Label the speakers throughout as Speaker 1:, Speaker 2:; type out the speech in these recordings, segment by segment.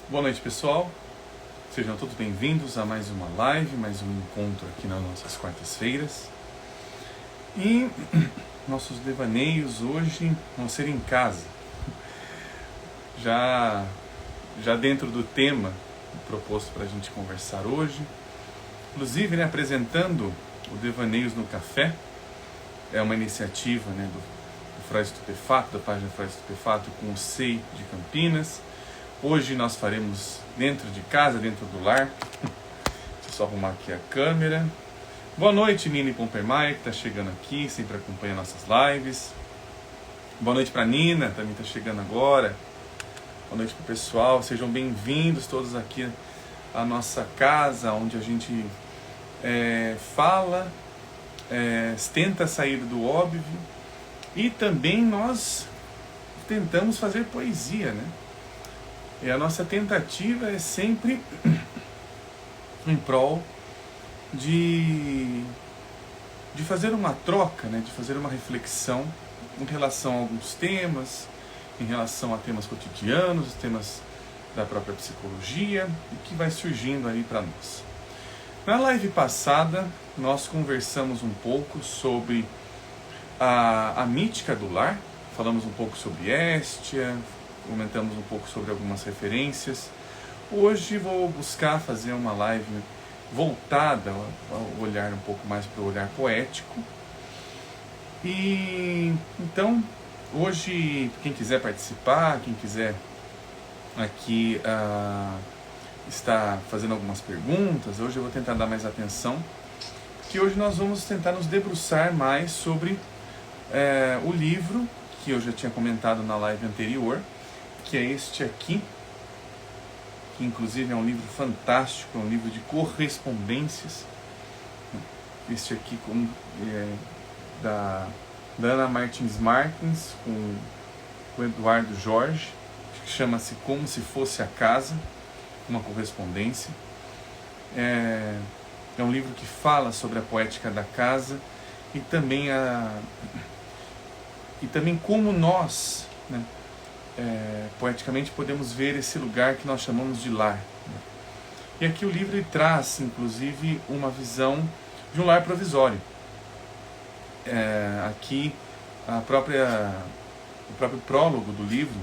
Speaker 1: Boa noite, pessoal. Sejam todos bem-vindos a mais uma live, mais um encontro aqui nas nossas quartas-feiras. E nossos devaneios hoje vão ser em casa. Já dentro do tema proposto para a gente conversar hoje. Inclusive, apresentando o Devaneios no Café. É uma iniciativa do Freud Estupefato, da página Freud Estupefato, com o SEI de Campinas. Hoje nós faremos dentro de casa, dentro do lar. Deixa eu só arrumar aqui a câmera. Boa noite, Nini Pompermaia, que está chegando aqui, sempre acompanha nossas lives. Boa noite para Nina, também está chegando agora. Boa noite para o pessoal, sejam bem-vindos todos aqui à nossa casa, onde a gente fala, tenta sair do óbvio e também nós tentamos fazer poesia, E a nossa tentativa é sempre em prol de fazer uma troca, de fazer uma reflexão em relação a alguns temas, em relação a temas cotidianos, temas da própria psicologia, e que vai surgindo aí para nós. Na live passada, nós conversamos um pouco sobre a mítica do lar, falamos um pouco sobre Hestia, comentamos um pouco sobre algumas referências. Hoje vou buscar fazer uma live voltada ao olhar um pouco mais para o olhar poético. E então, hoje, quem quiser participar, quem quiser aqui está fazendo algumas perguntas, hoje eu vou tentar dar mais atenção, porque hoje nós vamos tentar nos debruçar mais sobre o livro que eu já tinha comentado na live anterior, que é este aqui, que inclusive é um livro fantástico, é um livro de correspondências. Este aqui da Ana Martins Martins com o Eduardo Jorge, que chama-se Como Se Fosse a Casa, uma correspondência. É um livro que fala sobre a poética da casa e também como nós, poeticamente podemos ver esse lugar que nós chamamos de lar. E aqui o livro traz, inclusive, uma visão de um lar provisório. Aqui o próprio prólogo do livro,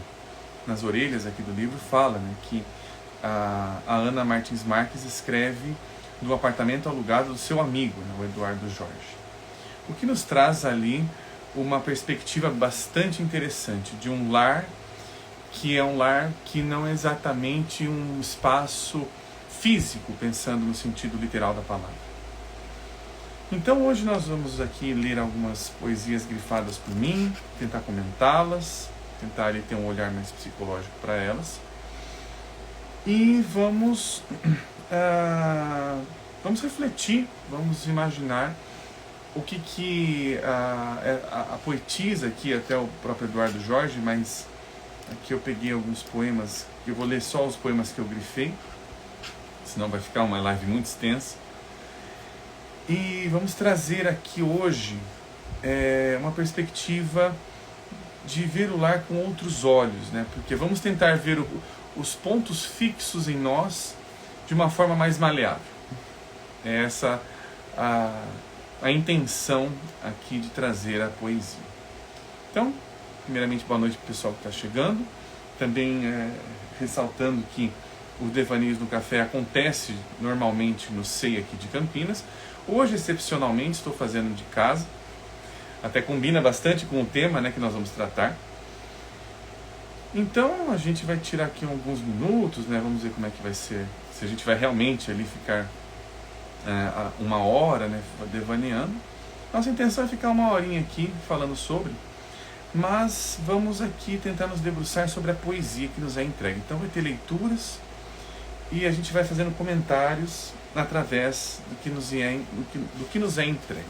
Speaker 1: nas orelhas aqui do livro, fala que a Ana Martins Marques escreve do apartamento alugado do seu amigo, o Eduardo Jorge. O que nos traz ali uma perspectiva bastante interessante de um lar que é um lar que não é exatamente um espaço físico, pensando no sentido literal da palavra. Então hoje nós vamos aqui ler algumas poesias grifadas por mim, tentar comentá-las, tentar ali ter um olhar mais psicológico para elas. E vamos refletir, vamos imaginar o que a poetisa aqui, até o próprio Eduardo Jorge, mas aqui eu peguei alguns poemas, eu vou ler só os poemas que eu grifei, senão vai ficar uma live muito extensa. E vamos trazer aqui hoje uma perspectiva de ver o lar com outros olhos, porque vamos tentar ver os pontos fixos em nós de uma forma mais maleável. É essa a intenção aqui de trazer a poesia. Então, primeiramente, boa noite para o pessoal que está chegando. Também ressaltando que o Devaneios no Café acontece normalmente no SEI aqui de Campinas. Hoje, excepcionalmente, estou fazendo de casa. Até combina bastante com o tema que nós vamos tratar. Então, a gente vai tirar aqui alguns minutos, vamos ver como é que vai ser. Se a gente vai realmente ali ficar uma hora, devaneando. Nossa intenção é ficar uma horinha aqui falando sobre, mas vamos aqui tentar nos debruçar sobre a poesia que nos é entregue. Então vai ter leituras e a gente vai fazendo comentários através do que nos é entregue.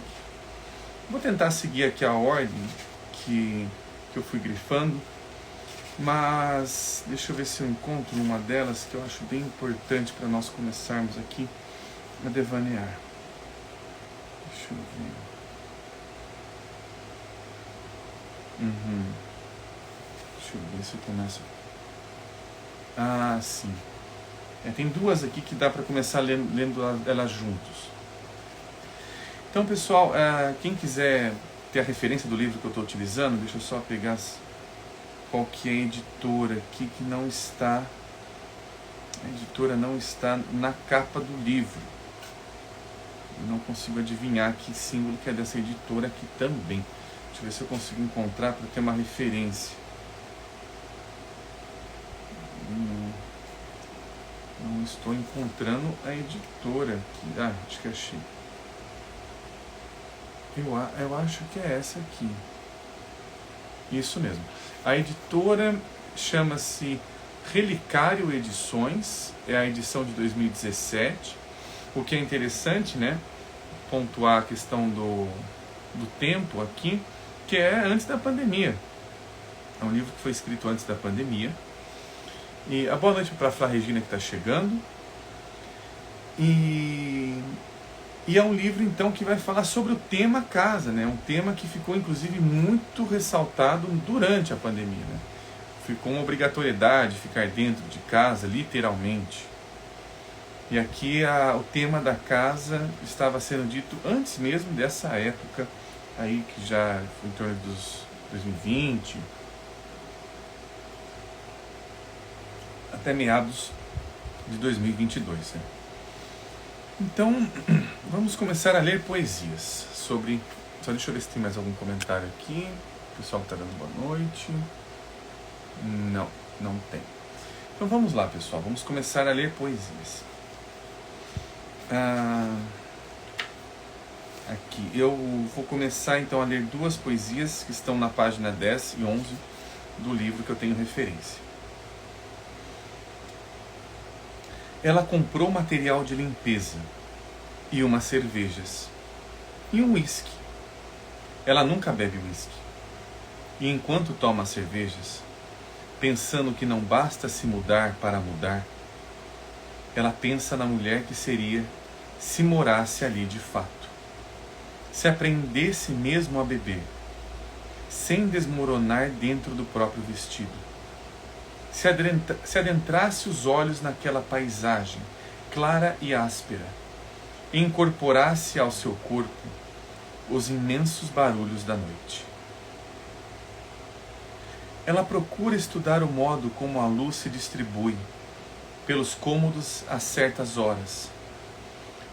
Speaker 1: Vou tentar seguir aqui a ordem que eu fui grifando, mas deixa eu ver se eu encontro uma delas que eu acho bem importante para nós começarmos aqui a devanear. Deixa eu ver. Deixa eu ver se eu começo. Ah, sim. Tem duas aqui que dá para começar lendo elas juntos. Então, pessoal, quem quiser ter a referência do livro que eu estou utilizando, deixa eu só pegar qual que é a editora aqui que não está. A editora não está na capa do livro. Eu não consigo adivinhar que símbolo que é dessa editora aqui também. Deixa eu ver se eu consigo encontrar para ter uma referência. Não estou encontrando a editora aqui. Acho que achei. Eu acho que é essa aqui. Isso mesmo. A editora chama-se Relicário Edições, é a edição de 2017. O que é interessante, né? Pontuar a questão do tempo aqui, que é antes da pandemia. É um livro que foi escrito antes da pandemia. E a boa noite para a Flá Regina que está chegando. E é um livro, então, que vai falar sobre o tema casa, né? Um tema que ficou, inclusive, muito ressaltado durante a pandemia, né? Ficou uma obrigatoriedade ficar dentro de casa, literalmente. E aqui o tema da casa estava sendo dito antes mesmo dessa época, aí que já foi em torno dos 2020, até meados de 2022, né? Então, vamos começar a ler poesias sobre... Só deixa eu ver se tem mais algum comentário aqui. O pessoal está dando boa noite. Não tem. Então vamos lá, pessoal. Vamos começar a ler poesias. Aqui. Eu vou começar então a ler duas poesias que estão na página 10 e 11 do livro que eu tenho referência. Ela comprou material de limpeza e umas cervejas e um uísque. Ela nunca bebe uísque. E enquanto toma as cervejas, pensando que não basta se mudar para mudar, ela pensa na mulher que seria se morasse ali de fato. Se aprendesse mesmo a beber, sem desmoronar dentro do próprio vestido. Se adentrasse os olhos naquela paisagem clara e áspera, e incorporasse ao seu corpo os imensos barulhos da noite. Ela procura estudar o modo como a luz se distribui pelos cômodos a certas horas,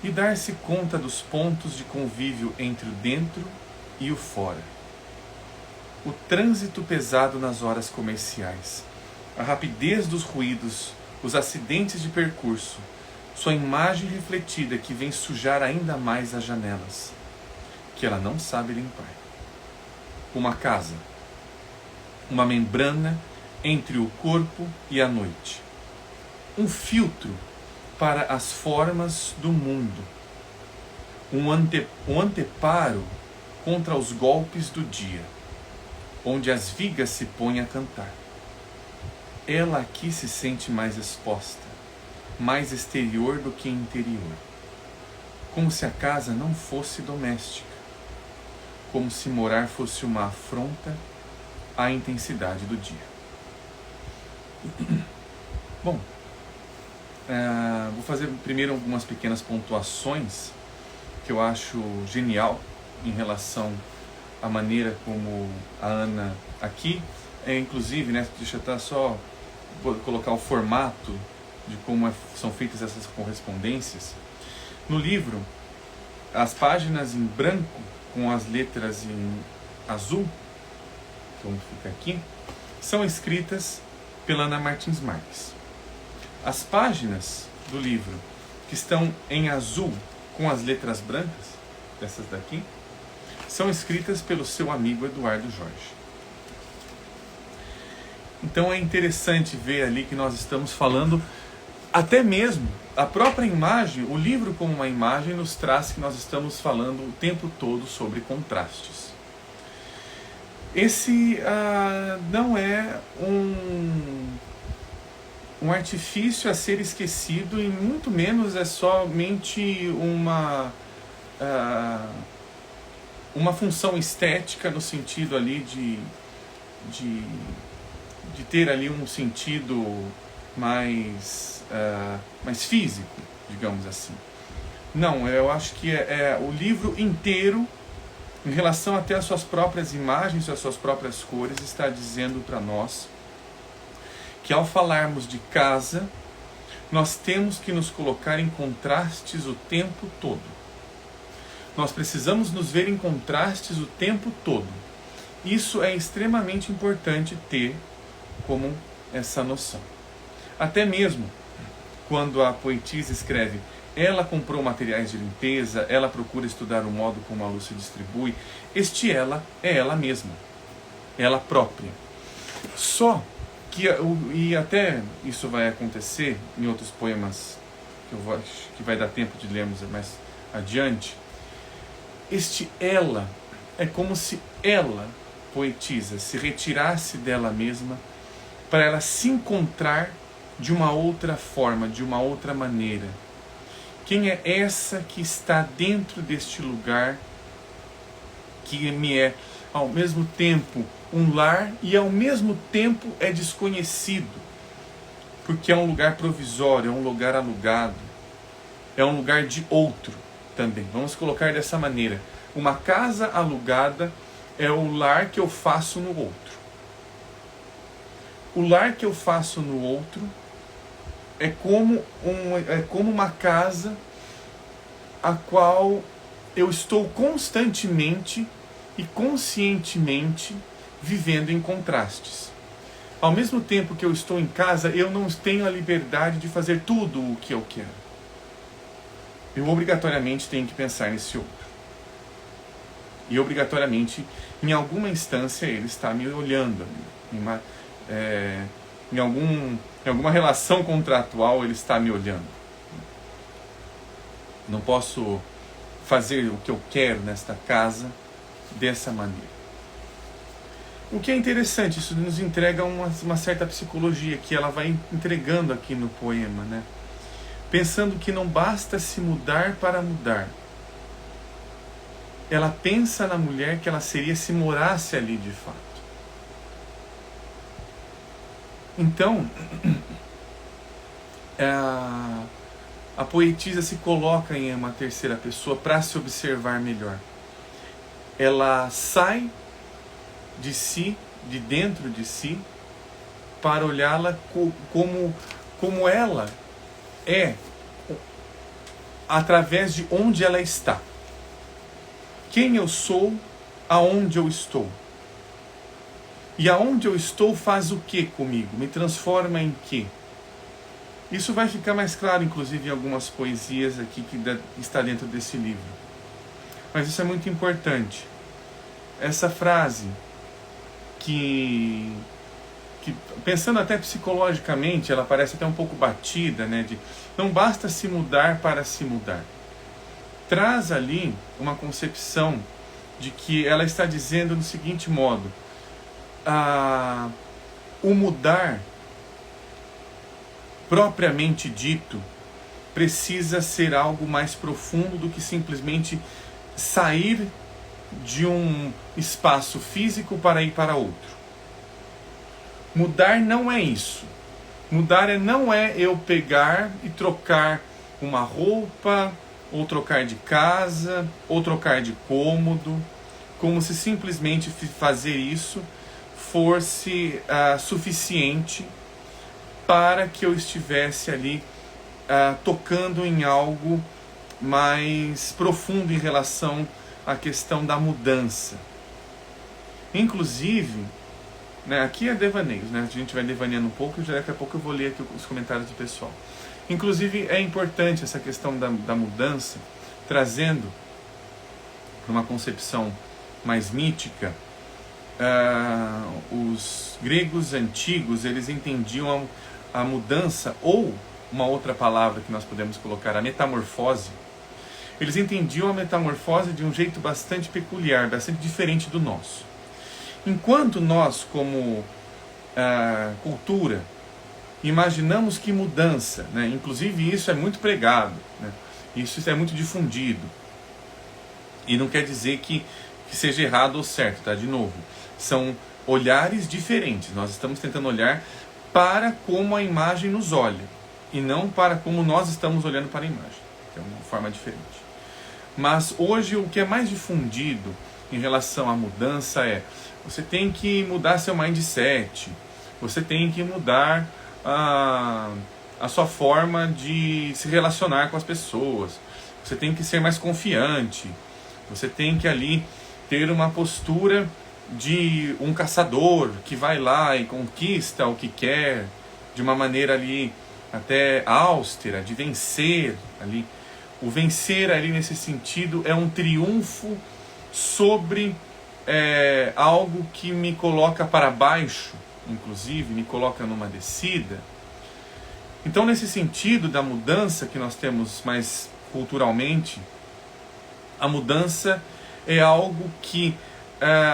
Speaker 1: e dar-se conta dos pontos de convívio entre o dentro e o fora. O trânsito pesado nas horas comerciais, a rapidez dos ruídos, os acidentes de percurso, sua imagem refletida que vem sujar ainda mais as janelas, que ela não sabe limpar. Uma casa, uma membrana entre o corpo e a noite, um filtro para as formas do mundo, um anteparo contra os golpes do dia, onde as vigas se põem a cantar. Ela aqui se sente mais exposta, mais exterior do que interior, como se a casa não fosse doméstica, como se morar fosse uma afronta à intensidade do dia. Bom, vou fazer primeiro algumas pequenas pontuações que eu acho genial em relação à maneira como a Ana aqui, inclusive, né, deixa eu só colocar o formato de como são feitas essas correspondências. No livro, as páginas em branco com as letras em azul, como fica aqui, são escritas pela Ana Martins Marques. As páginas do livro que estão em azul com as letras brancas, essas daqui, são escritas pelo seu amigo Eduardo Jorge. Então é interessante ver ali que nós estamos falando, até mesmo a própria imagem, o livro como uma imagem nos traz que nós estamos falando o tempo todo sobre contrastes. Esse não é um artifício a ser esquecido, e muito menos é somente uma função estética no sentido ali de ter ali um sentido mais físico, digamos assim. Não, eu acho que é o livro inteiro, em relação até às suas próprias imagens, às suas próprias cores, está dizendo para nós que ao falarmos de casa, nós temos que nos colocar em contrastes o tempo todo. Nós precisamos nos ver em contrastes o tempo todo. Isso é extremamente importante ter como essa noção. Até mesmo quando a poetisa escreve: ela comprou materiais de limpeza, ela procura estudar o modo como a luz se distribui. Este ela é ela mesma, ela própria. Só que, e até isso vai acontecer em outros poemas que vai dar tempo de lermos mais adiante, este ela é como se ela, poetisa, se retirasse dela mesma para ela se encontrar de uma outra forma, de uma outra maneira. Quem é essa que está dentro deste lugar que me é ao mesmo tempo um lar e ao mesmo tempo é desconhecido? Porque é um lugar provisório, é um lugar alugado, é um lugar de outro também. Vamos colocar dessa maneira: uma casa alugada é o lar que eu faço no outro. O lar que eu faço no outro é como uma casa a qual eu estou constantemente e conscientemente vivendo em contrastes. Ao mesmo tempo que eu estou em casa, eu não tenho a liberdade de fazer tudo o que eu quero. Eu obrigatoriamente tenho que pensar nesse outro. E obrigatoriamente, em alguma instância, ele está me olhando. Em alguma relação contratual, ele está me olhando. Não posso fazer o que eu quero nesta casa dessa maneira. O que é interessante, isso nos entrega uma certa psicologia que ela vai entregando aqui no poema, né? Pensando que não basta se mudar para mudar. Ela pensa na mulher que ela seria se morasse ali de fato. Então, a poetisa se coloca em uma terceira pessoa para se observar melhor. Ela sai de si, de dentro de si, para olhá-la como ela é, através de onde ela está. Quem eu sou, aonde eu estou. E aonde eu estou faz o que comigo? Me transforma em quê? Isso vai ficar mais claro, inclusive, em algumas poesias aqui que está dentro desse livro. Mas isso é muito importante. Essa frase que pensando até psicologicamente, ela parece até um pouco batida, né? De não basta se mudar para se mudar. Traz ali uma concepção de que ela está dizendo do seguinte modo: o mudar, propriamente dito, precisa ser algo mais profundo do que simplesmente sair de um espaço físico para ir para outro. Mudar não é isso. Mudar não é eu pegar e trocar uma roupa, ou trocar de casa, ou trocar de cômodo, como se simplesmente fazer isso fosse suficiente para que eu estivesse ali tocando em algo mais profundo em relação à questão da mudança. Inclusive, né, aqui é devaneios, né? A gente vai devaneando um pouco e daqui a pouco eu vou ler aqui os comentários do pessoal. Inclusive é importante essa questão da mudança, trazendo para uma concepção mais mítica. Os gregos antigos, eles entendiam a mudança, ou uma outra palavra que nós podemos colocar, a metamorfose. Eles entendiam a metamorfose de um jeito bastante peculiar, bastante diferente do nosso. Enquanto nós, como cultura, imaginamos que mudança, né? Inclusive isso é muito pregado, né? Isso é muito difundido. E não quer dizer que seja errado ou certo, tá? De novo, são olhares diferentes. Nós estamos tentando olhar para como a imagem nos olha, e não para como nós estamos olhando para a imagem, que é uma forma diferente. Mas hoje o que é mais difundido em relação à mudança é: você tem que mudar seu mindset, você tem que mudar a sua forma de se relacionar com as pessoas, você tem que ser mais confiante, você tem que ali ter uma postura de um caçador que vai lá e conquista o que quer de uma maneira ali até austera, de vencer ali. O vencer ali nesse sentido é um triunfo sobre algo que me coloca para baixo, inclusive me coloca numa descida. Então, nesse sentido da mudança que nós temos mais culturalmente, a mudança é algo que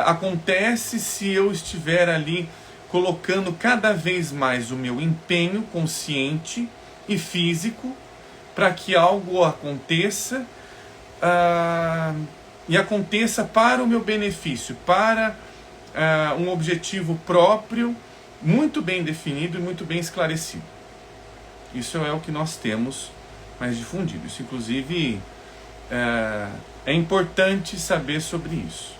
Speaker 1: acontece se eu estiver ali colocando cada vez mais o meu empenho consciente e físico para que algo aconteça e aconteça para o meu benefício, para um objetivo próprio, muito bem definido e muito bem esclarecido. Isso é o que nós temos mais difundido. Isso, inclusive, é importante saber sobre isso,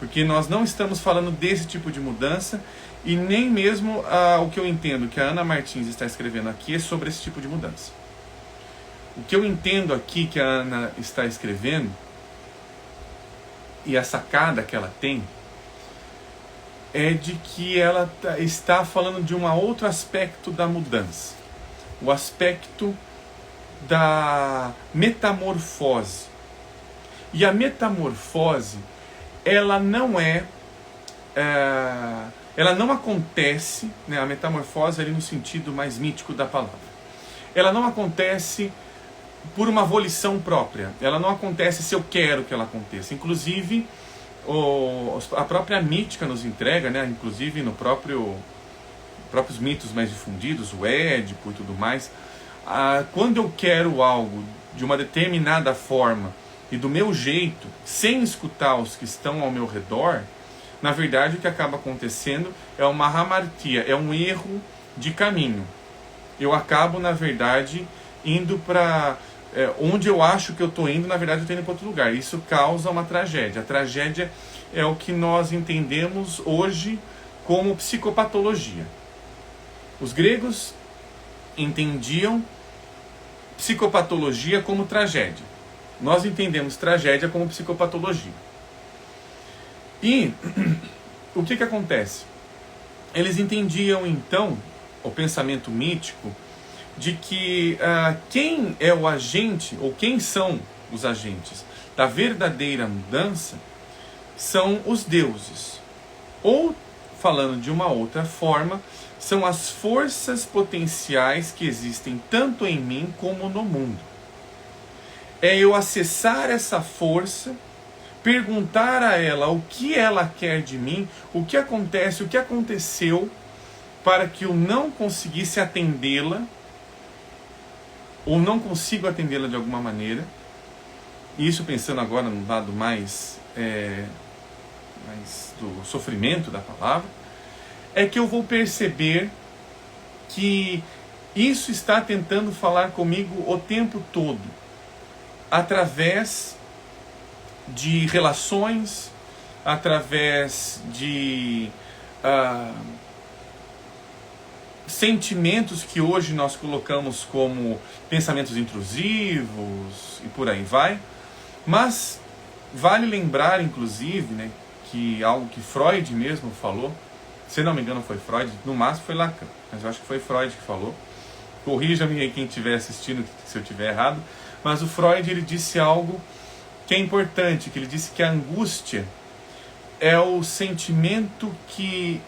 Speaker 1: porque nós não estamos falando desse tipo de mudança, e nem mesmo o que eu entendo que a Ana Martins está escrevendo aqui é sobre esse tipo de mudança. O que eu entendo aqui que a Ana está escrevendo, e a sacada que ela tem, é de que ela está falando de um outro aspecto da mudança, o aspecto da metamorfose. E a metamorfose, ela não ela não acontece, né, a metamorfose ali no sentido mais mítico da palavra, ela não acontece por uma volição própria, ela não acontece se eu quero que ela aconteça. Inclusive, a própria mítica nos entrega, né, inclusive no próprios mitos mais difundidos, o Édipo e tudo mais, quando eu quero algo de uma determinada forma e do meu jeito, sem escutar os que estão ao meu redor, na verdade o que acaba acontecendo é uma hamartia, é um erro de caminho. Eu acabo, na verdade, indo para onde eu acho que eu estou indo, na verdade eu estou indo para outro lugar. Isso causa uma tragédia. A tragédia é o que nós entendemos hoje como psicopatologia. Os gregos entendiam psicopatologia como tragédia. Nós entendemos tragédia como psicopatologia. E o que acontece? Eles entendiam então, o pensamento mítico, de que quem é o agente, ou quem são os agentes da verdadeira mudança, são os deuses. Ou, falando de uma outra forma, são as forças potenciais que existem tanto em mim como no mundo. É eu acessar essa força, perguntar a ela o que ela quer de mim, o que acontece, o que aconteceu para que eu não conseguisse atendê-la, ou não consigo atendê-la de alguma maneira. E isso pensando agora no lado mais do sofrimento da palavra, é que eu vou perceber que isso está tentando falar comigo o tempo todo, através de relações, através de sentimentos que hoje nós colocamos como pensamentos intrusivos e por aí vai. Mas vale lembrar, inclusive, né, que algo que Freud mesmo falou, se não me engano foi Freud, no máximo foi Lacan, mas eu acho que foi Freud que falou. Corrija-me aí quem estiver assistindo se eu estiver errado, mas o Freud, ele disse algo que é importante, que ele disse que a angústia é o sentimento que...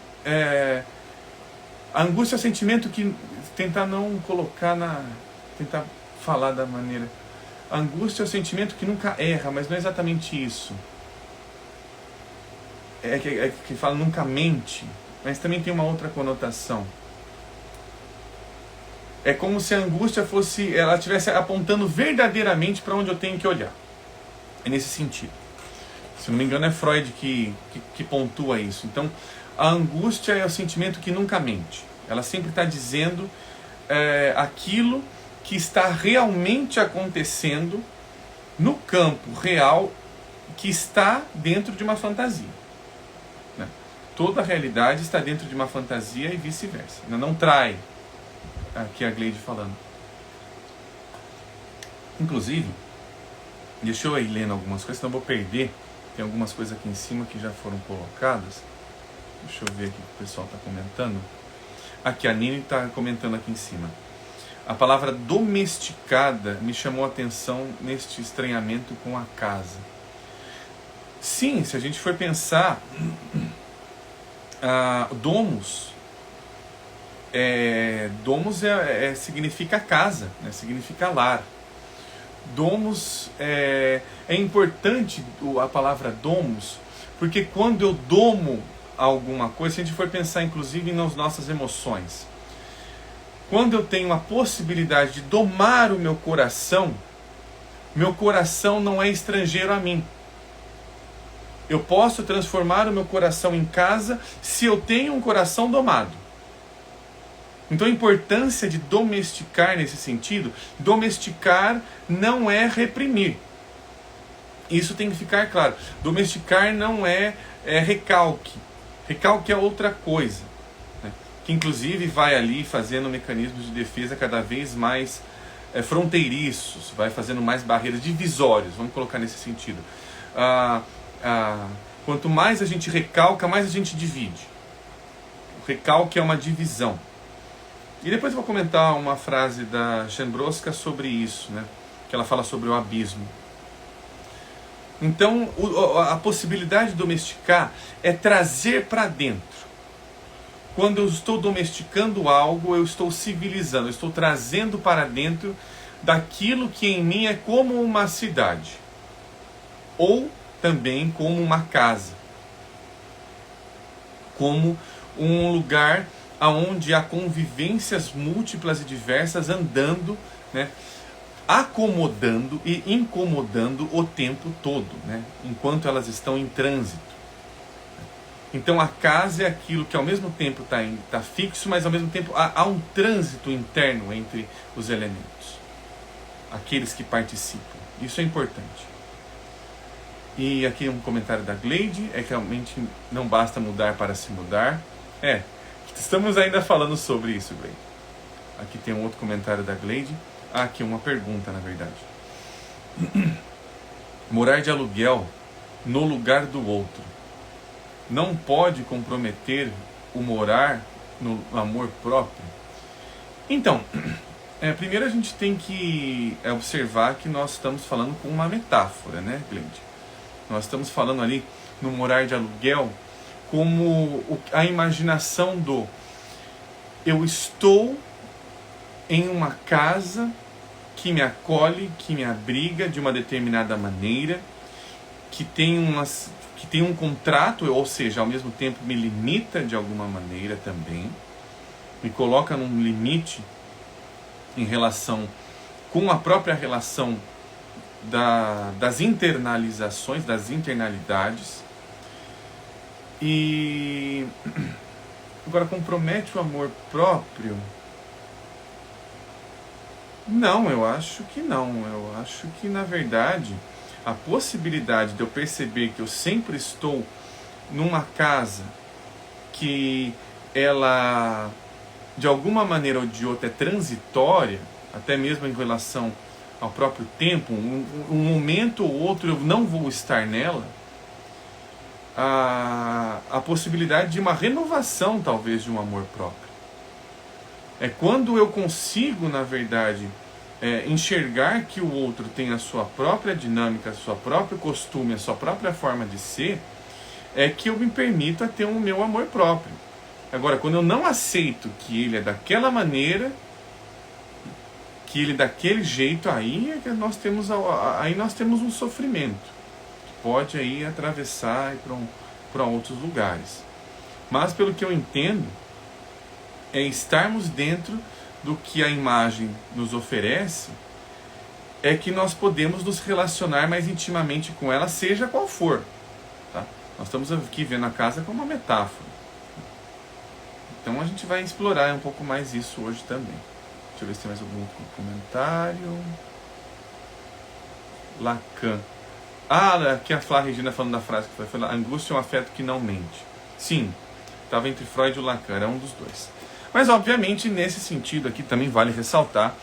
Speaker 1: a angústia é o sentimento que... Tentar não colocar tentar falar da maneira... A angústia é o sentimento que nunca erra, mas não é exatamente isso. Que fala nunca mente, mas também tem uma outra conotação. É como se a angústia fosse... Ela estivesse apontando verdadeiramente para onde eu tenho que olhar. É nesse sentido. Se não me engano é Freud que pontua isso. Então, a angústia é o sentimento que nunca mente. Ela sempre está dizendo aquilo que está realmente acontecendo no campo real, que está dentro de uma fantasia. Né? Toda a realidade está dentro de uma fantasia e vice-versa. Não trai, aqui a Gleide falando. Inclusive, deixa eu ir lendo algumas coisas, senão eu vou perder. Tem algumas coisas aqui em cima que já foram colocadas. Deixa eu ver aqui o que o pessoal está comentando. Aqui, a Nini está comentando aqui em cima. A palavra domesticada me chamou a atenção neste estranhamento com a casa. Sim, se a gente for pensar, domus significa casa, né? Significa lar. Domus é importante a palavra domus, porque quando eu domo alguma coisa, se a gente for pensar inclusive nas nossas emoções, quando eu tenho a possibilidade de domar o meu coração não é estrangeiro a mim. Eu posso transformar o meu coração em casa se eu tenho um coração domado. Então a importância de domesticar nesse sentido, domesticar não é reprimir. Isso tem que ficar claro. Domesticar não é recalque. Recalque é outra coisa, né? Que inclusive vai ali fazendo mecanismos de defesa cada vez mais fronteiriços, vai fazendo mais barreiras divisórias, vamos colocar nesse sentido. Quanto mais a gente recalca, mais a gente divide. O recalque é uma divisão. E depois eu vou comentar uma frase da Szembroska sobre isso, né? Que ela fala sobre o abismo. Então, a possibilidade de domesticar é trazer para dentro. Quando eu estou domesticando algo, eu estou civilizando, eu estou trazendo para dentro daquilo que em mim é como uma cidade. Ou também como uma casa. Como um lugar onde há convivências múltiplas e diversas andando, né, acomodando e incomodando o tempo todo, né, enquanto elas estão em trânsito. Então a casa é aquilo que ao mesmo tempo está fixo, mas ao mesmo tempo há um trânsito interno entre os elementos, aqueles que participam. Isso é importante. E aqui um comentário da Gleide, que realmente não basta mudar para se mudar. Estamos ainda falando sobre isso, Gleide. Aqui tem um outro comentário da Gleide. Aqui uma pergunta, na verdade. Morar de aluguel no lugar do outro não pode comprometer o morar no amor próprio? Então, primeiro a gente tem que observar que nós estamos falando com uma metáfora, né, Gleide? Nós estamos falando ali no morar de aluguel como a imaginação do eu estou em uma casa que me acolhe, que me abriga de uma determinada maneira, que tem um contrato, ou seja, ao mesmo tempo me limita de alguma maneira também, me coloca num limite em relação com a própria relação das internalizações, das internalidades. E agora, compromete o amor próprio? Não, eu acho que não. Eu acho que, na verdade, a possibilidade de eu perceber que eu sempre estou numa casa que ela, de alguma maneira ou de outra, é transitória, até mesmo em relação ao próprio tempo, um momento ou outro eu não vou estar nela, a possibilidade de uma renovação, talvez, de um amor próprio. É quando eu consigo, na verdade, enxergar que o outro tem a sua própria dinâmica, a sua própria costume, a sua própria forma de ser, é que eu me permito a ter o meu amor próprio. Agora, quando eu não aceito que ele é daquela maneira, que ele é daquele jeito, aí é que nós temos um sofrimento. Pode aí atravessar para outros lugares. Mas pelo que eu entendo, é estarmos dentro do que a imagem nos oferece, é que nós podemos nos relacionar mais intimamente com ela, seja qual for. Tá? Nós estamos aqui vendo a casa como uma metáfora. Então a gente vai explorar um pouco mais isso hoje também. Deixa eu ver se tem mais algum outro comentário. Lacan. Aqui a Flá Regina falando da frase que foi: a angústia é um afeto que não mente. Sim, estava entre Freud e o Lacan, era um dos dois. Mas obviamente nesse sentido aqui também vale ressaltar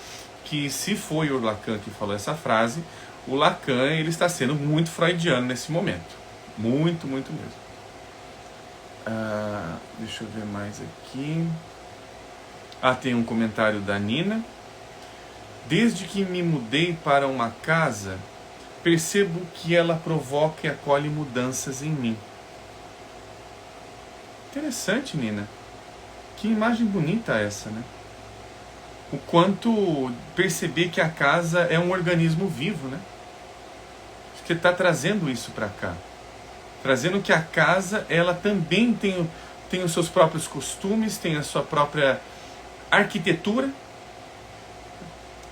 Speaker 1: que se foi o Lacan que falou essa frase, o Lacan ele está sendo muito freudiano nesse momento. Muito, muito mesmo. Deixa eu ver mais aqui. Tem um comentário da Nina. Desde que me mudei para uma casa, percebo que ela provoca e acolhe mudanças em mim. Interessante, Nina. Que imagem bonita essa, né? O quanto perceber que a casa é um organismo vivo, né? Você está trazendo isso para cá. Trazendo que a casa, ela também tem os seus próprios costumes, tem a sua própria arquitetura.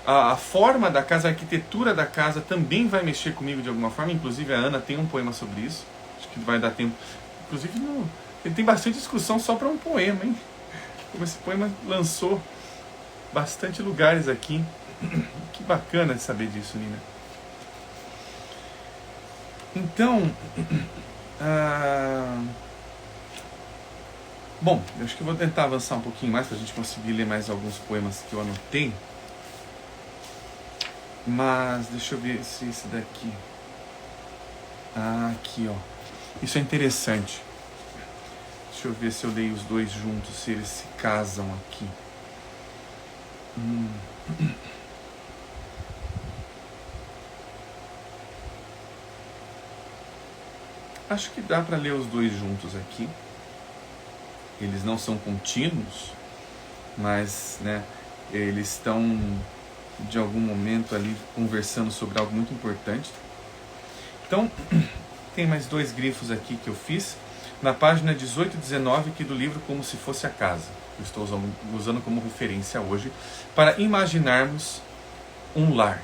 Speaker 1: A forma da casa, a arquitetura da casa também vai mexer comigo de alguma forma. Inclusive a Ana tem um poema sobre isso. Acho que vai dar tempo. Inclusive tem bastante discussão só para um poema, hein? Como esse poema lançou bastante lugares aqui. Que bacana de saber disso, Nina. Então, bom, eu acho que eu vou tentar avançar um pouquinho mais para a gente conseguir ler mais alguns poemas que eu anotei. Mas deixa eu ver se esse daqui. Aqui, ó. Isso é interessante. Deixa eu ver se eu leio os dois juntos, se eles se casam aqui. Acho que dá para ler os dois juntos aqui. Eles não são contínuos, mas, né, eles estão de algum momento ali conversando sobre algo muito importante. Então, tem mais dois grifos aqui que eu fiz na página 18 e 19 aqui do livro Como Se Fosse a Casa. Eu estou usando como referência hoje para imaginarmos um lar.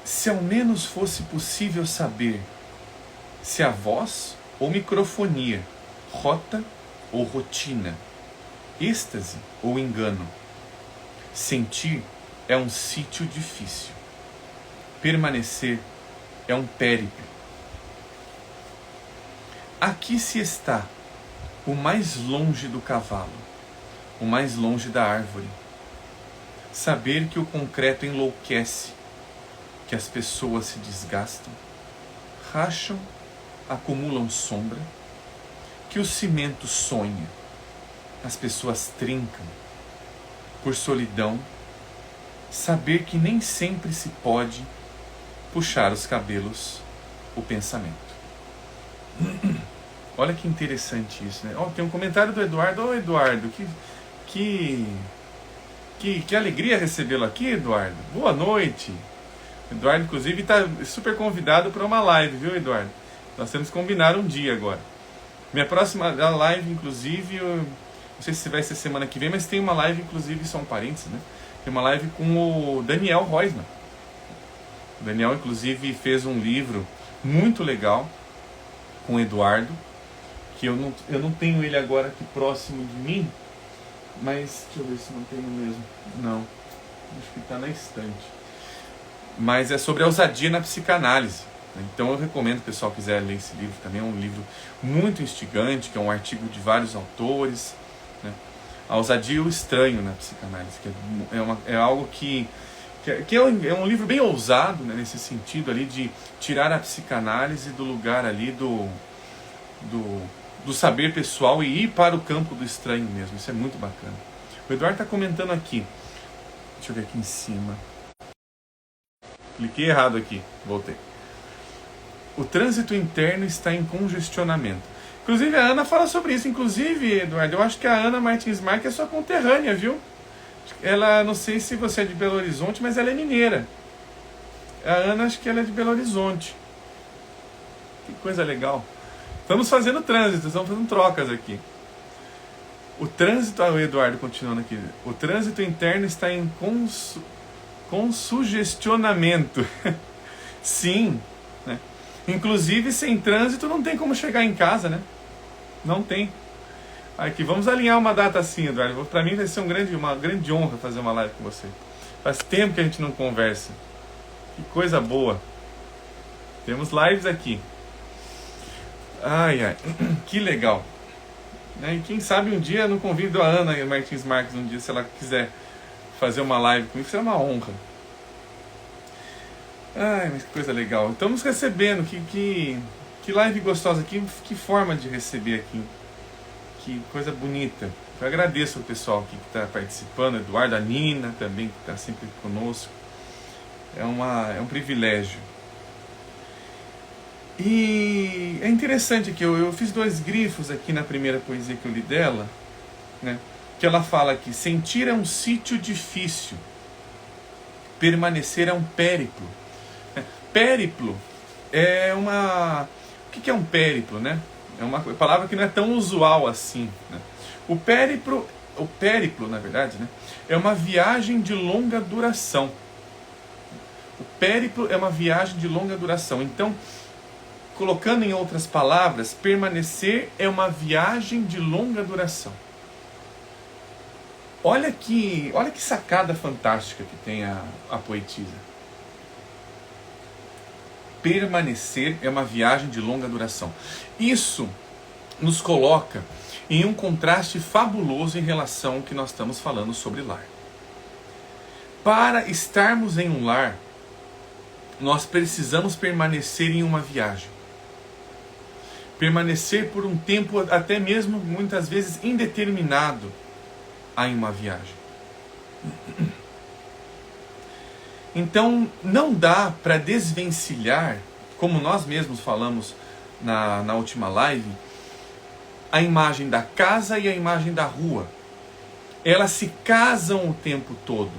Speaker 1: Se ao menos fosse possível saber se a voz ou microfonia, rota ou rotina, êxtase ou engano. Sentir é um sítio difícil. Permanecer é um périplo. Aqui se está o mais longe do cavalo, o mais longe da árvore. Saber que o concreto enlouquece, que as pessoas se desgastam, racham, acumulam sombra, que o cimento sonha, as pessoas trincam, por solidão, saber que nem sempre se pode puxar os cabelos, o pensamento. Olha que interessante isso, né? Tem um comentário do Eduardo. Eduardo, que alegria recebê-lo aqui, Eduardo. Boa noite. Eduardo, inclusive, está super convidado para uma live, viu, Eduardo? Nós temos que combinar um dia agora. Minha próxima live, inclusive, não sei se vai ser semana que vem, mas tem uma live, inclusive, só um parênteses, né? Tem uma live com o Daniel Roisman. O Daniel, inclusive, fez um livro muito legal com o Eduardo, que eu não tenho ele agora aqui próximo de mim, mas deixa eu ver se não tenho mesmo. Não, acho que está na estante. Mas é sobre a ousadia na psicanálise. Então eu recomendo que o pessoal quiser ler esse livro também. É um livro muito instigante, que é um artigo de vários autores, né? A ousadia e o estranho na psicanálise, que é algo que é um livro bem ousado, né, nesse sentido ali de tirar a psicanálise do lugar ali do saber pessoal e ir para o campo do estranho mesmo. Isso é muito bacana. O Eduardo está comentando aqui. Deixa eu ver aqui em cima. Cliquei errado aqui. Voltei. O trânsito interno está em congestionamento. Inclusive a Ana fala sobre isso. Inclusive, Eduardo, eu acho que a Ana Martins Marques é sua conterrânea, viu? Ela, não sei se você é de Belo Horizonte, mas ela é mineira. A Ana, acho que ela é de Belo Horizonte. Que coisa legal. Estamos fazendo trânsito, estamos fazendo trocas aqui. O trânsito, o Eduardo continuando aqui. O trânsito interno está em consugestionamento. Sim, né? Inclusive, sem trânsito não tem como chegar em casa, né? Não tem. Aqui, vamos alinhar uma data assim, Eduardo. Para mim vai ser uma grande honra fazer uma live com você. Faz tempo que a gente não conversa. Que coisa boa. Temos lives aqui. Ai, ai, que legal. E quem sabe um dia eu não convido a Ana Martins Marques um dia, se ela quiser fazer uma live comigo, será uma honra. Ai, mas que coisa legal. Estamos recebendo, que live gostosa, que forma de receber aqui. Que coisa bonita. Eu agradeço ao pessoal aqui que está participando, Eduardo, a Nina também, que está sempre conosco. É um privilégio. E é interessante que eu fiz 2 grifos aqui na primeira poesia que eu li dela, né? Que ela fala que sentir é um sítio difícil, permanecer é um périplo. Périplo é uma... O que é um périplo, né? É uma palavra que não é tão usual assim, né? O périplo, na verdade, né, é uma viagem de longa duração. O périplo é uma viagem de longa duração. Então, colocando em outras palavras, permanecer é uma viagem de longa duração. Olha que sacada fantástica que tem a poetisa. Permanecer é uma viagem de longa duração. Isso nos coloca em um contraste fabuloso em relação ao que nós estamos falando sobre lar. Para estarmos em um lar, nós precisamos permanecer em uma viagem. Permanecer por um tempo, até mesmo muitas vezes indeterminado, em uma viagem. Então, não dá para desvencilhar, como nós mesmos falamos na última live, a imagem da casa e a imagem da rua. Elas se casam o tempo todo,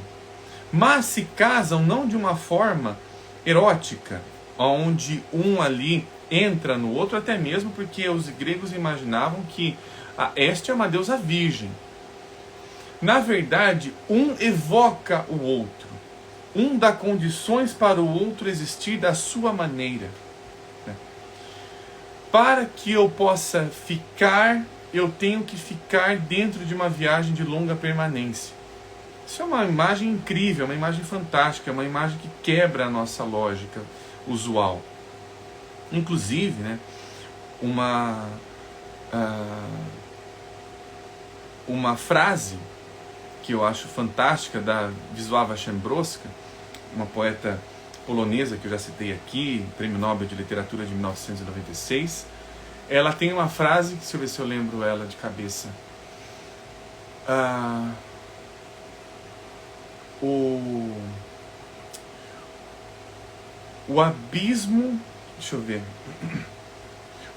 Speaker 1: mas se casam não de uma forma erótica, onde um ali entra no outro, até mesmo porque os gregos imaginavam que a Este é uma deusa virgem. Na verdade, um evoca o outro. Um dá condições para o outro existir da sua maneira. Para que eu possa ficar, eu tenho que ficar dentro de uma viagem de longa permanência. Isso é uma imagem incrível, uma imagem fantástica, uma imagem que quebra a nossa lógica usual. Inclusive, né, uma frase que eu acho fantástica da Wisława Szymborska, uma poeta polonesa que eu já citei aqui, Prêmio Nobel de Literatura de 1996. Ela tem uma frase, deixa eu ver se eu lembro ela de cabeça. O abismo, deixa eu ver.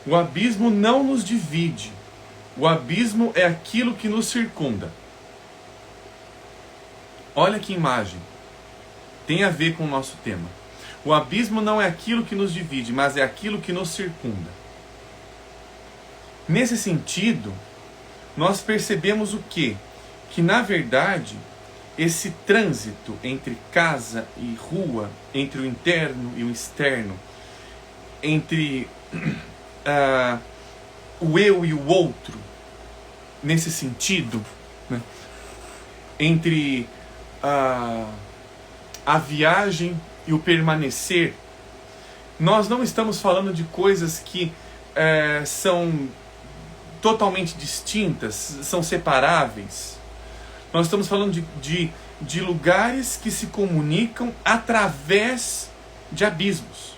Speaker 1: O abismo não nos divide. O abismo é aquilo que nos circunda. Olha que imagem. Tem a ver com o nosso tema. O abismo não é aquilo que nos divide, mas é aquilo que nos circunda. Nesse sentido, nós percebemos o quê? Que, na verdade, esse trânsito entre casa e rua, entre o interno e o externo, entre o eu e o outro, nesse sentido, né? Entre a viagem e o permanecer, nós não estamos falando de coisas que são totalmente distintas, são separáveis. Nós estamos falando de lugares que se comunicam através de abismos.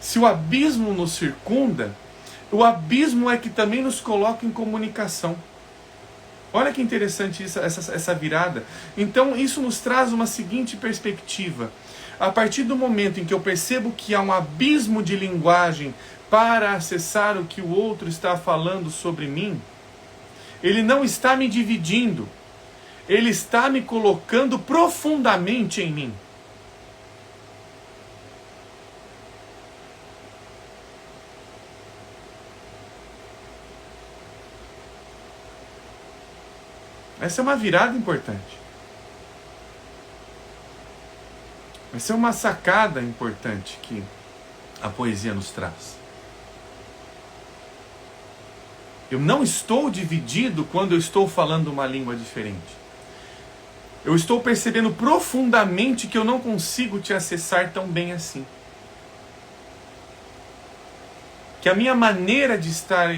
Speaker 1: Se o abismo nos circunda, o abismo é que também nos coloca em comunicação. Olha que interessante essa virada. Então isso nos traz uma seguinte perspectiva. A partir do momento em que eu percebo que há um abismo de linguagem para acessar o que o outro está falando sobre mim, ele não está me dividindo, ele está me colocando profundamente em mim. Essa é uma virada importante. Essa é uma sacada importante que a poesia nos traz. Eu não estou dividido quando eu estou falando uma língua diferente. Eu estou percebendo profundamente que eu não consigo te acessar tão bem assim. Que a minha maneira de estar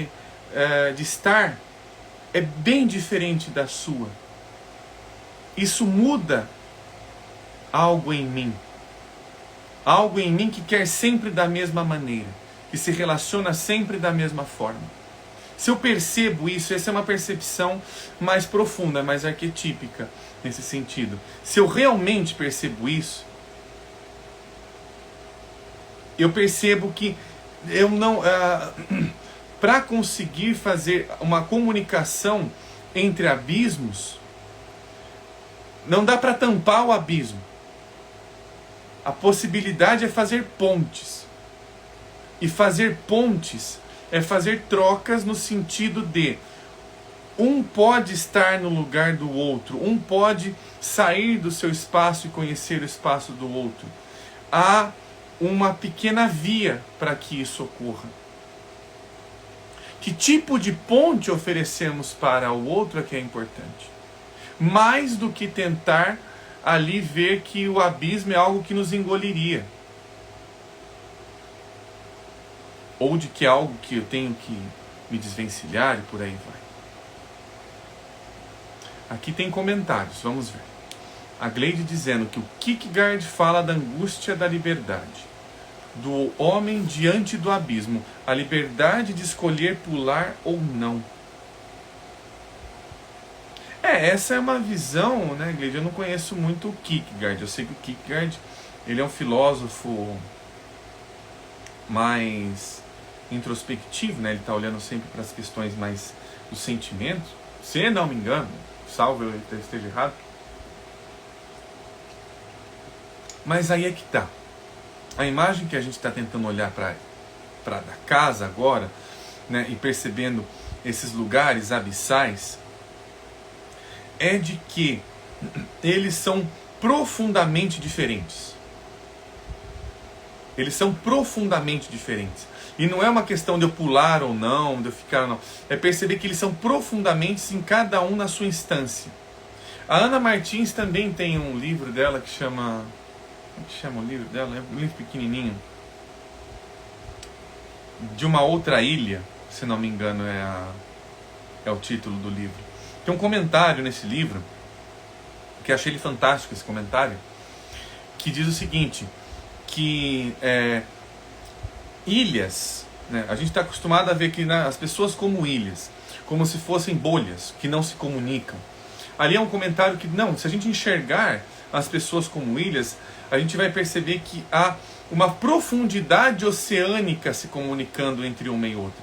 Speaker 1: é bem diferente da sua. Isso muda algo em mim. Algo em mim que quer sempre da mesma maneira, que se relaciona sempre da mesma forma. Se eu percebo isso, essa é uma percepção mais profunda, mais arquetípica nesse sentido. Se eu realmente percebo isso, eu percebo que eu não... para conseguir fazer uma comunicação entre abismos, não dá para tampar o abismo. A possibilidade é fazer pontes. E fazer pontes é fazer trocas no sentido de um pode estar no lugar do outro, um pode sair do seu espaço e conhecer o espaço do outro. Há uma pequena via para que isso ocorra. Que tipo de ponte oferecemos para o outro é que é importante. Mais do que tentar ali ver que o abismo é algo que nos engoliria. Ou de que é algo que eu tenho que me desvencilhar e por aí vai. Aqui tem comentários, vamos ver. A Gleide dizendo que o Kierkegaard fala da angústia da liberdade, do homem diante do abismo, a liberdade de escolher pular ou não. Essa é uma visão, né, Gleide? Eu não conheço muito o Kierkegaard. Eu sei que o Kierkegaard, ele é um filósofo mais introspectivo, né? Ele está olhando sempre para as questões mais do sentimento. Se não me engano, salvo eu esteja errado. Mas aí é que está. A imagem que a gente está tentando olhar para da casa agora, né, e percebendo esses lugares abissais, é de que eles são profundamente diferentes. Eles são profundamente diferentes. E não é uma questão de eu pular ou não, de eu ficar ou não. É perceber que eles são profundamente, em cada um na sua instância. A Ana Martins também tem um livro dela que chama... Como que chama o livro dela? É um livro pequenininho. De uma outra ilha, se não me engano, é o título do livro. Tem um comentário nesse livro, que achei ele fantástico, esse comentário, que diz o seguinte, que ilhas, né, a gente está acostumado a ver que, né, as pessoas como ilhas, como se fossem bolhas, que não se comunicam. Ali é um comentário que, não, se a gente enxergar as pessoas como ilhas, a gente vai perceber que há uma profundidade oceânica se comunicando entre uma e outra.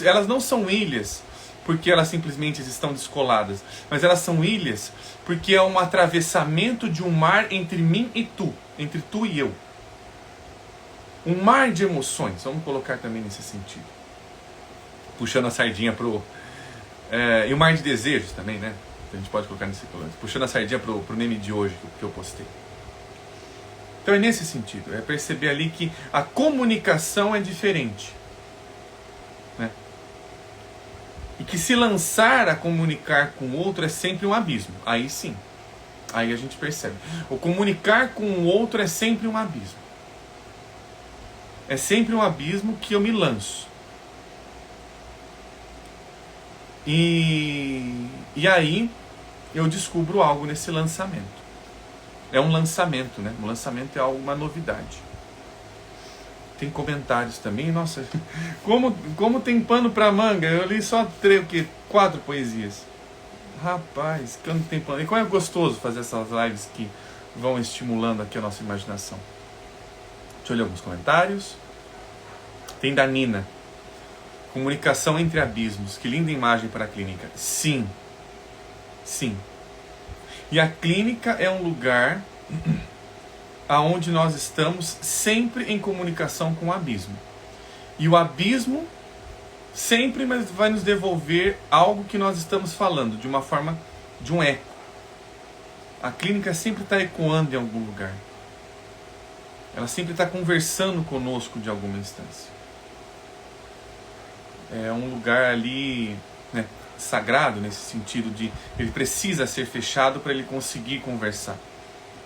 Speaker 1: Elas não são ilhas porque elas simplesmente estão descoladas, mas elas são ilhas porque é um atravessamento de um mar entre mim e tu, entre tu e eu. Um mar de emoções, vamos colocar também nesse sentido. Puxando a sardinha pro... e um mar de desejos também, né? A gente pode colocar nesse... Puxando a sardinha pro meme de hoje que eu postei. Então é nesse sentido, é perceber ali que a comunicação é diferente. Né? E que se lançar a comunicar com o outro é sempre um abismo. Aí sim, aí a gente percebe. O comunicar com o outro é sempre um abismo. É sempre um abismo que eu me lanço. E aí eu descubro algo nesse lançamento. É um lançamento, né? Um lançamento é uma novidade. Tem comentários também. Nossa, como tem pano pra manga. Eu li só 4 poesias. Rapaz, quando tem pano. E como é gostoso fazer essas lives que vão estimulando aqui a nossa imaginação. Deixa eu ler alguns comentários. Tem da Nina. Comunicação entre abismos. Que linda imagem para a clínica. Sim. Sim. E a clínica é um lugar aonde nós estamos sempre em comunicação com o abismo. E o abismo sempre vai nos devolver algo que nós estamos falando, de uma forma, de um eco. A clínica sempre está ecoando em algum lugar. Ela sempre está conversando conosco de alguma instância. é um lugar ali, né, sagrado, nesse sentido de ele precisa ser fechado para ele conseguir conversar.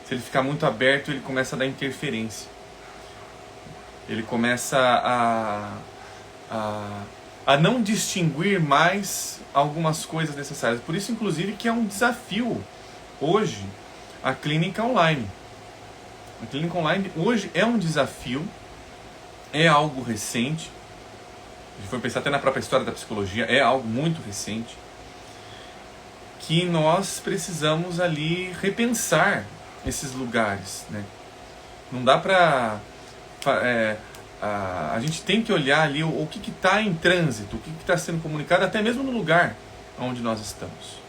Speaker 1: Se ele ficar muito aberto, ele começa a dar interferência. Ele começa a não distinguir mais algumas coisas necessárias. Por isso, inclusive, que é um desafio hoje a clínica online. A clínica online hoje é um desafio, é algo recente. Se for pensar até na própria história da psicologia, é algo muito recente, que nós precisamos ali repensar esses lugares, né? Não dá pra... a gente tem que olhar ali o que está em trânsito, o que está sendo comunicado, até mesmo no lugar onde nós estamos.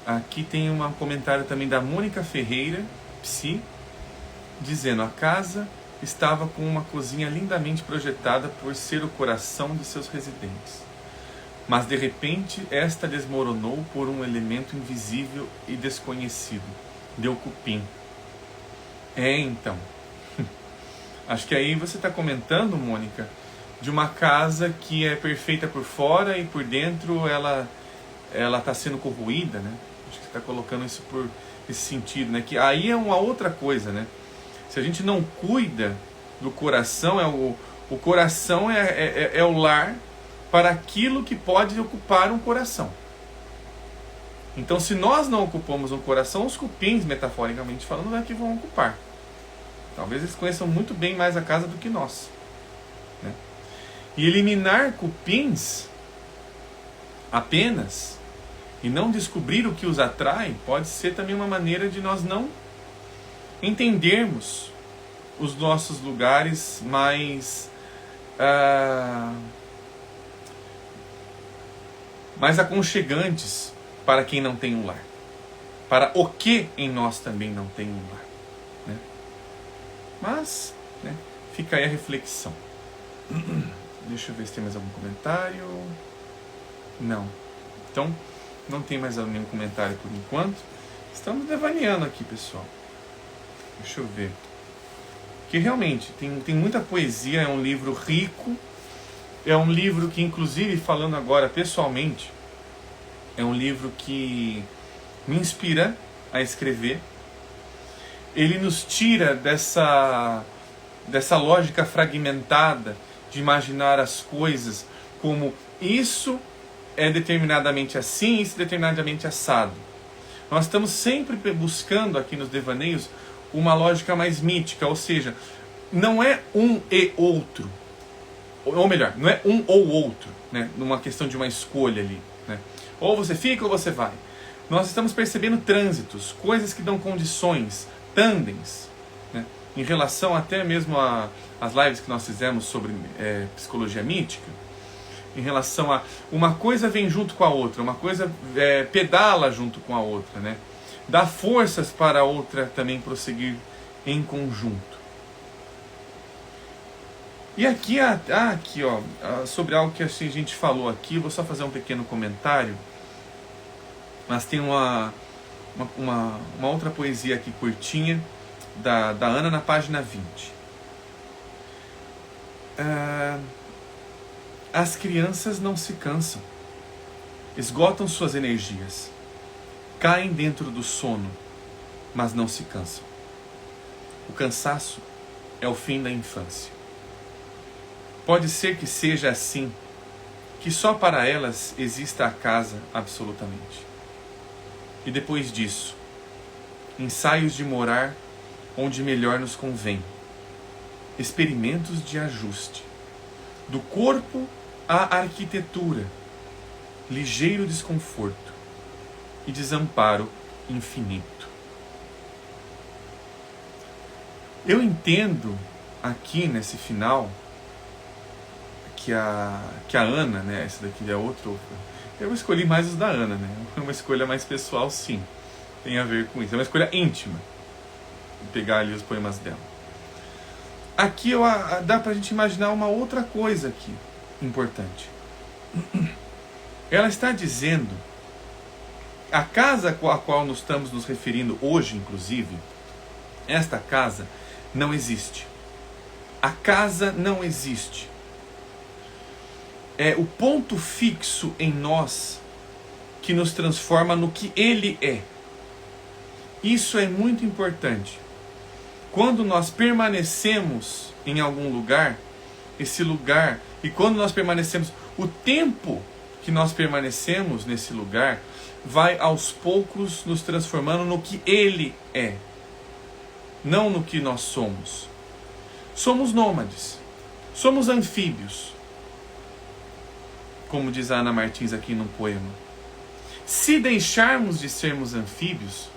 Speaker 1: Aqui tem um comentário também da Mônica Ferreira, psi, dizendo: a casa estava com uma cozinha lindamente projetada por ser o coração de seus residentes. Mas de repente esta desmoronou por um elemento invisível e desconhecido. Deu cupim. Então. Acho que aí você está comentando, Mônica, de uma casa que é perfeita por fora e por dentro ela está sendo corroída, né? Acho que você está colocando isso por esse sentido, né? Que aí é uma outra coisa, né? Se a gente não cuida do coração, o coração é o lar para aquilo que pode ocupar um coração. Então, se nós não ocupamos um coração, os cupins, metaforicamente falando, é que vão ocupar. Talvez eles conheçam muito bem mais a casa do que nós, né? E eliminar cupins apenas e não descobrir o que os atrai pode ser também uma maneira de nós não entendermos os nossos lugares mais aconchegantes para quem não tem um lar, para o que em nós também não tem um lar, né? Mas, né, fica aí a reflexão. Deixa eu ver se tem mais algum comentário. Não. Então, não tem mais nenhum comentário por enquanto. Estamos devaneando aqui, pessoal. Deixa eu ver. Que realmente tem muita poesia, é um livro rico. É um livro que, inclusive, falando agora pessoalmente, é um livro que me inspira a escrever. Ele nos tira dessa lógica fragmentada de imaginar as coisas como isso é determinadamente assim, isso é determinadamente assado. Nós estamos sempre buscando aqui nos devaneios uma lógica mais mítica, ou seja, não é um e outro, ou melhor, não é um ou outro, né, numa questão de uma escolha ali, né? Ou você fica ou você vai. Nós estamos percebendo trânsitos, coisas que dão condições, tândens, né, em relação até mesmo às lives que nós fizemos sobre psicologia mítica, em relação a uma coisa vem junto com a outra, uma coisa pedala junto com a outra, né? Dá forças para a outra também prosseguir em conjunto. E aqui, sobre algo que a gente falou aqui, vou só fazer um pequeno comentário, mas tem uma outra poesia aqui curtinha, da Ana, na página 20. As crianças não se cansam, esgotam suas energias, caem dentro do sono, mas não se cansam. O cansaço é o fim da infância. Pode ser que seja assim, que só para elas exista a casa absolutamente. E depois disso, ensaios de morar onde melhor nos convém, experimentos de ajuste, do corpo à arquitetura, ligeiro desconforto e desamparo infinito. Eu entendo aqui nesse final que a Ana, né, esse daqui é outro, eu escolhi mais os da Ana, né, é uma escolha mais pessoal, sim, tem a ver com isso, é uma escolha íntima, pegar ali os poemas dela. Aqui dá pra gente imaginar uma outra coisa aqui, importante. Ela está dizendo, a casa a qual nós estamos nos referindo hoje, inclusive, esta casa não existe. A casa não existe. é o ponto fixo em nós que nos transforma no que Ele é. Isso é muito importante. Quando nós permanecemos em algum lugar, esse lugar, e quando nós permanecemos, o tempo que nós permanecemos nesse lugar vai aos poucos nos transformando no que Ele é, não no que nós somos. Somos nômades, somos anfíbios, como diz a Ana Martins aqui no poema. Se deixarmos de sermos anfíbios,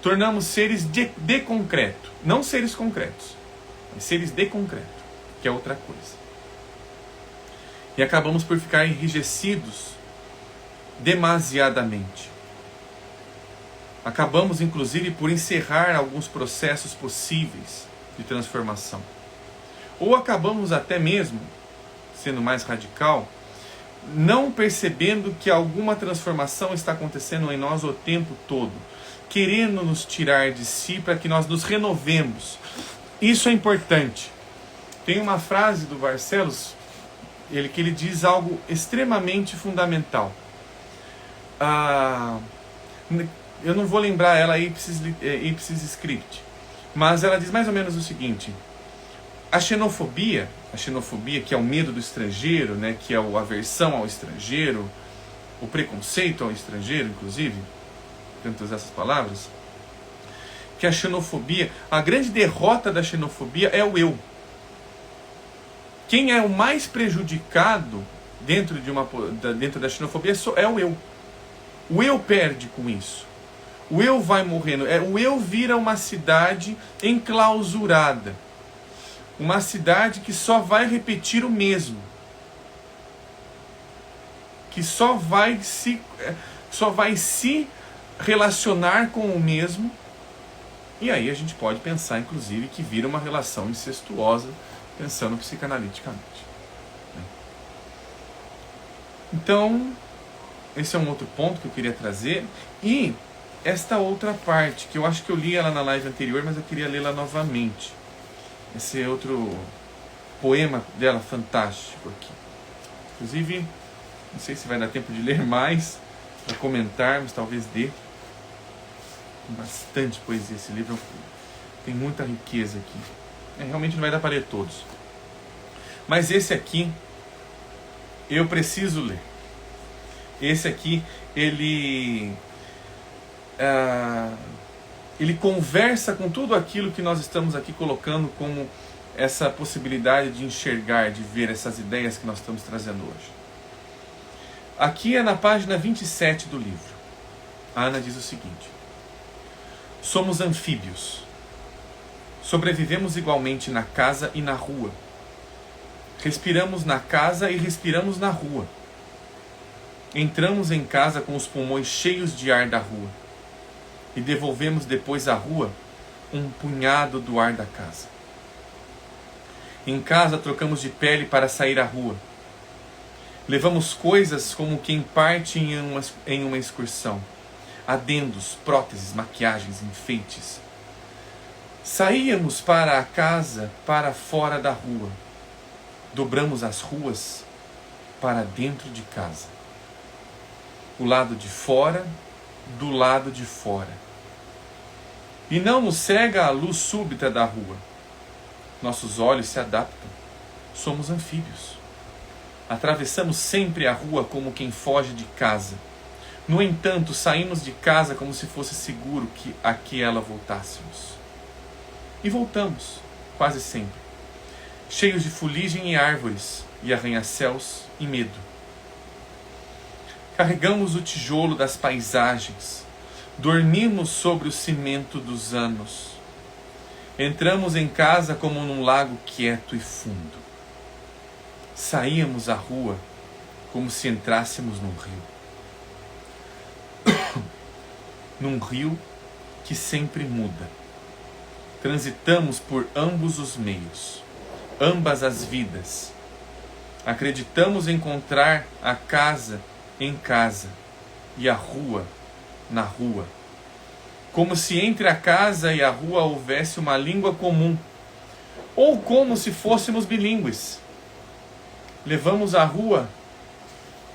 Speaker 1: tornamos seres de concreto, não seres concretos, mas seres de concreto, que é outra coisa. E acabamos por ficar enrijecidos demasiadamente. Acabamos, inclusive, por encerrar alguns processos possíveis de transformação. Ou acabamos até mesmo, sendo mais radical, não percebendo que alguma transformação está acontecendo em nós o tempo todo, querendo nos tirar de si para que nós nos renovemos. Isso é importante. Tem uma frase do Barcelos, que ele diz algo extremamente fundamental. Eu não vou lembrar ela aí, Ipsis Script, mas ela diz mais ou menos o seguinte: a xenofobia, que é o medo do estrangeiro, né, que é a aversão ao estrangeiro, o preconceito ao estrangeiro, inclusive, tantas essas palavras, que a xenofobia, a grande derrota da xenofobia é o eu. Quem é o mais prejudicado dentro da xenofobia é o eu. O eu perde com isso. O eu vai morrendo. O eu vira uma cidade enclausurada. Uma cidade que só vai repetir o mesmo. Que só vai se relacionar com o mesmo. E aí a gente pode pensar, inclusive, que vira uma relação incestuosa, pensando psicanaliticamente. Então, esse é um outro ponto que eu queria trazer. E esta outra parte, que eu acho que eu li ela na live anterior, mas eu queria lê-la novamente. Esse outro poema dela fantástico aqui. Inclusive, não sei se vai dar tempo de ler mais, para comentarmos, talvez dê. Tem bastante poesia esse livro, tem muita riqueza aqui. Realmente não vai dar para ler todos. Mas esse aqui, eu preciso ler. Esse aqui, ele conversa com tudo aquilo que nós estamos aqui colocando como essa possibilidade de enxergar, de ver essas ideias que nós estamos trazendo hoje. Aqui é na página 27 do livro. A Ana diz o seguinte: somos anfíbios. Sobrevivemos igualmente na casa e na rua. Respiramos na casa e respiramos na rua. Entramos em casa com os pulmões cheios de ar da rua. E devolvemos depois à rua um punhado do ar da casa. Em casa trocamos de pele para sair à rua. Levamos coisas como quem parte em uma excursão. Adendos, próteses, maquiagens, enfeites. Saíamos para a casa, para fora da rua. Dobramos as ruas para dentro de casa. O lado de fora, do lado de fora. E não nos cega a luz súbita da rua. Nossos olhos se adaptam. Somos anfíbios. Atravessamos sempre a rua como quem foge de casa. No entanto, saímos de casa como se fosse seguro que a que ela voltássemos. E voltamos, quase sempre, cheios de fuligem e árvores, e arranha-céus e medo. Carregamos o tijolo das paisagens, dormimos sobre o cimento dos anos. Entramos em casa como num lago quieto e fundo. Saíamos à rua como se entrássemos num rio. Num rio que sempre muda. Transitamos por ambos os meios, ambas as vidas. Acreditamos encontrar a casa em casa e a rua na rua. Como se entre a casa e a rua houvesse uma língua comum, ou como se fôssemos bilíngues. Levamos à rua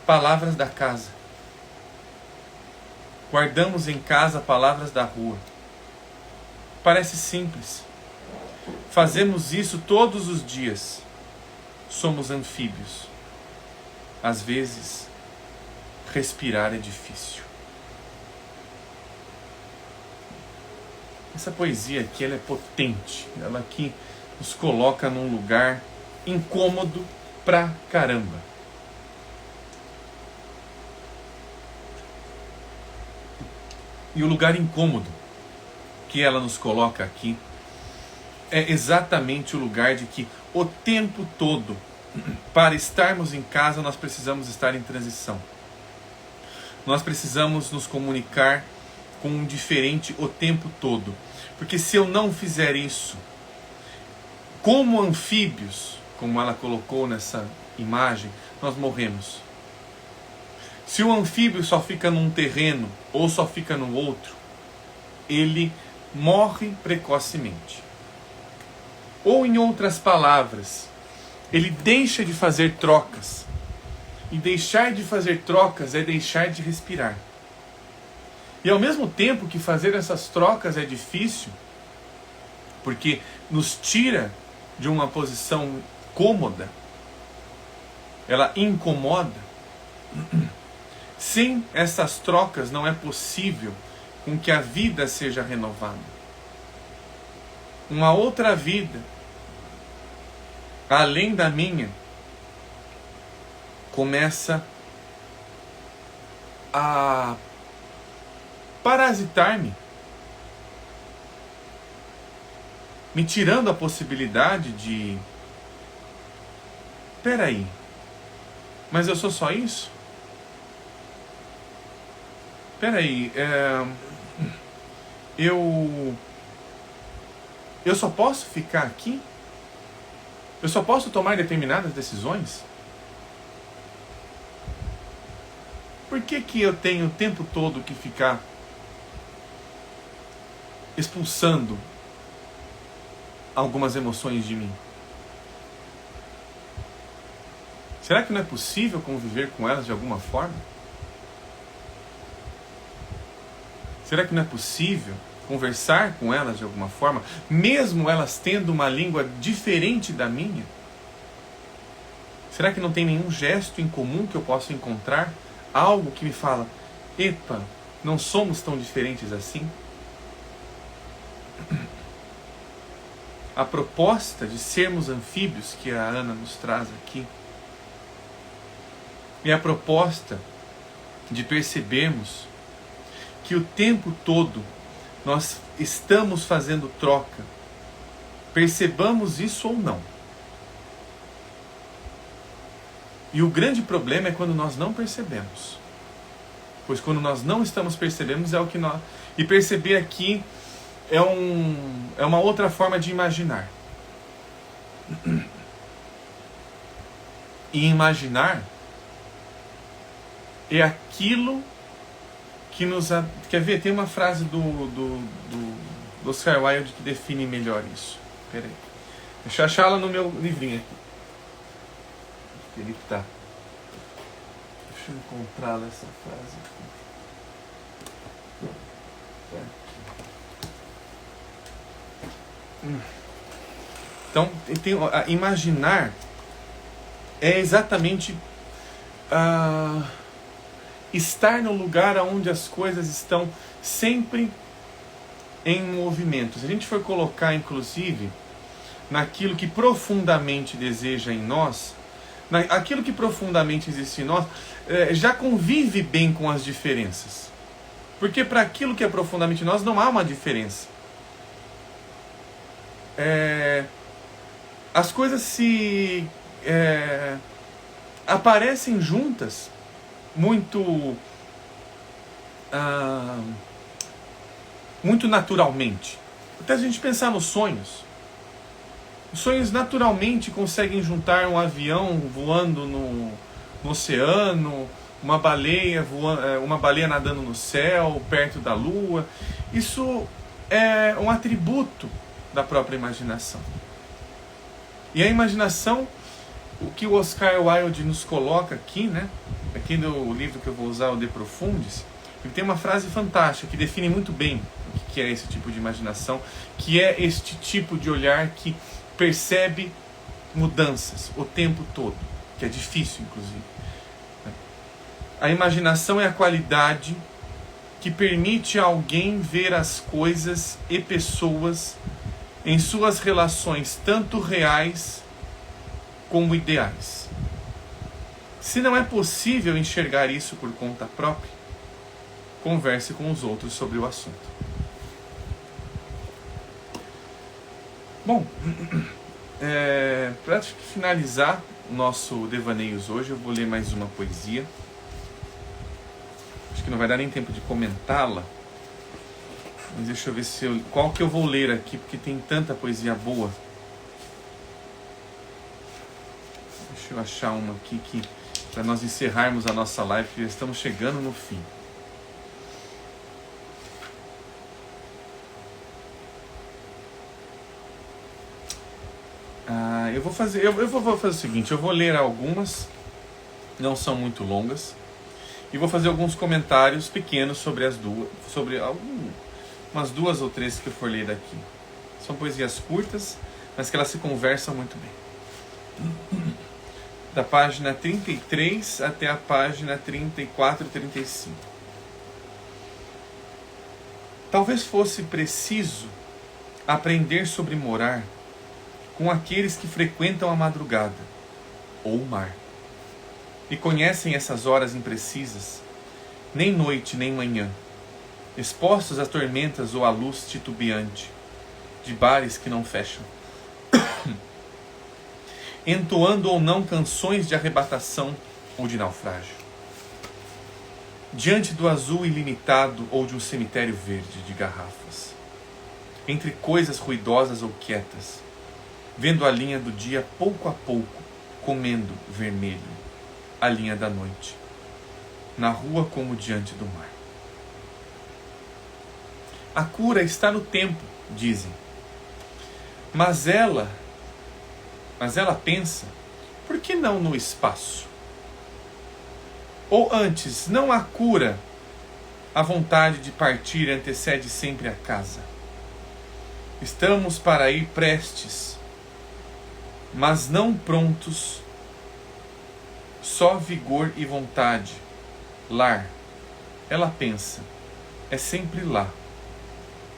Speaker 1: palavras da casa. Guardamos em casa palavras da rua. Parece simples. Fazemos isso todos os dias. Somos anfíbios. Às vezes, respirar é difícil. Essa poesia aqui, ela é potente. Ela aqui nos coloca num lugar incômodo pra caramba. E o lugar incômodo que ela nos coloca aqui é exatamente o lugar de que o tempo todo, para estarmos em casa, nós precisamos estar em transição. Nós precisamos nos comunicar com um diferente o tempo todo. Porque se eu não fizer isso, como anfíbios, como ela colocou nessa imagem, nós morremos. Se o anfíbio só fica num terreno ou só fica no outro, ele morre precocemente. Ou, em outras palavras, ele deixa de fazer trocas. E deixar de fazer trocas é deixar de respirar. E ao mesmo tempo que fazer essas trocas é difícil, porque nos tira de uma posição cômoda, ela incomoda, sem essas trocas não é possível com que a vida seja renovada. Uma outra vida, além da minha, começa a parasitar-me, me tirando a possibilidade de... Peraí, mas eu sou só isso? Peraí, eu só posso ficar aqui? Eu só posso tomar determinadas decisões? Por que eu tenho o tempo todo que ficar expulsando algumas emoções de mim? Será que não é possível conviver com elas de alguma forma? Será que não é possível conversar com elas de alguma forma, mesmo elas tendo uma língua diferente da minha? Será que não tem nenhum gesto em comum que eu possa encontrar? Algo que me fala, epa, não somos tão diferentes assim? A proposta de sermos anfíbios que a Ana nos traz aqui é a proposta de percebermos que o tempo todo nós estamos fazendo troca, percebamos isso ou não. E o grande problema é quando nós não percebemos. Pois quando nós não estamos percebendo é o que nós... E perceber aqui é uma outra forma de imaginar. E imaginar é aquilo que nos... Quer ver? Tem uma frase do Oscar Wilde que define melhor isso. Espera aí. Deixa eu achá-la no meu livrinho aqui. Ele tá. Deixa eu encontrar essa frase aqui. Então, imaginar é exatamente estar no lugar onde as coisas estão sempre em movimento. Se a gente for colocar, inclusive, naquilo que profundamente deseja em nós, aquilo que profundamente existe em nós, já convive bem com as diferenças. Porque para aquilo que é profundamente em nós não há uma diferença. As coisas se aparecem juntas muito naturalmente. Até se a gente pensar nos sonhos. Os sonhos naturalmente conseguem juntar um avião voando no oceano, uma baleia nadando no céu, perto da lua. Isso é um atributo da própria imaginação. E a imaginação, o que o Oscar Wilde nos coloca aqui, né, aqui no livro que eu vou usar, o De Profundis, ele tem uma frase fantástica que define muito bem o que é esse tipo de imaginação, que é este tipo de olhar que percebe mudanças o tempo todo, que é difícil, inclusive. A imaginação é a qualidade que permite a alguém ver as coisas e pessoas em suas relações tanto reais como ideais. Se não é possível enxergar isso por conta própria, converse com os outros sobre o assunto. Bom, para finalizar o nosso devaneios hoje, eu vou ler mais uma poesia. Acho que não vai dar nem tempo de comentá-la, mas deixa eu ver qual que eu vou ler aqui, porque tem tanta poesia boa. Deixa eu achar uma aqui para nós encerrarmos a nossa live, que já estamos chegando no fim. Eu vou fazer o seguinte, eu vou ler algumas, não são muito longas, e vou fazer alguns comentários pequenos sobre as duas, umas 2 ou 3 que eu for ler daqui. São poesias curtas, mas que elas se conversam muito bem. Da página 33 até a página 34 e 35. Talvez fosse preciso aprender sobre morar com aqueles que frequentam a madrugada ou o mar e conhecem essas horas imprecisas, nem noite nem manhã, expostos a tormentas ou à luz titubeante de bares que não fecham, entoando ou não canções de arrebatação ou de naufrágio, diante do azul ilimitado ou de um cemitério verde de garrafas, entre coisas ruidosas ou quietas, vendo a linha do dia pouco a pouco comendo vermelho a linha da noite, na rua como diante do mar. A cura está no tempo, dizem, mas ela pensa, por que não no espaço? Ou antes, não há cura, a vontade de partir antecede sempre a casa. Estamos para ir prestes, mas não prontos, só vigor e vontade. Lar, ela pensa, é sempre lá,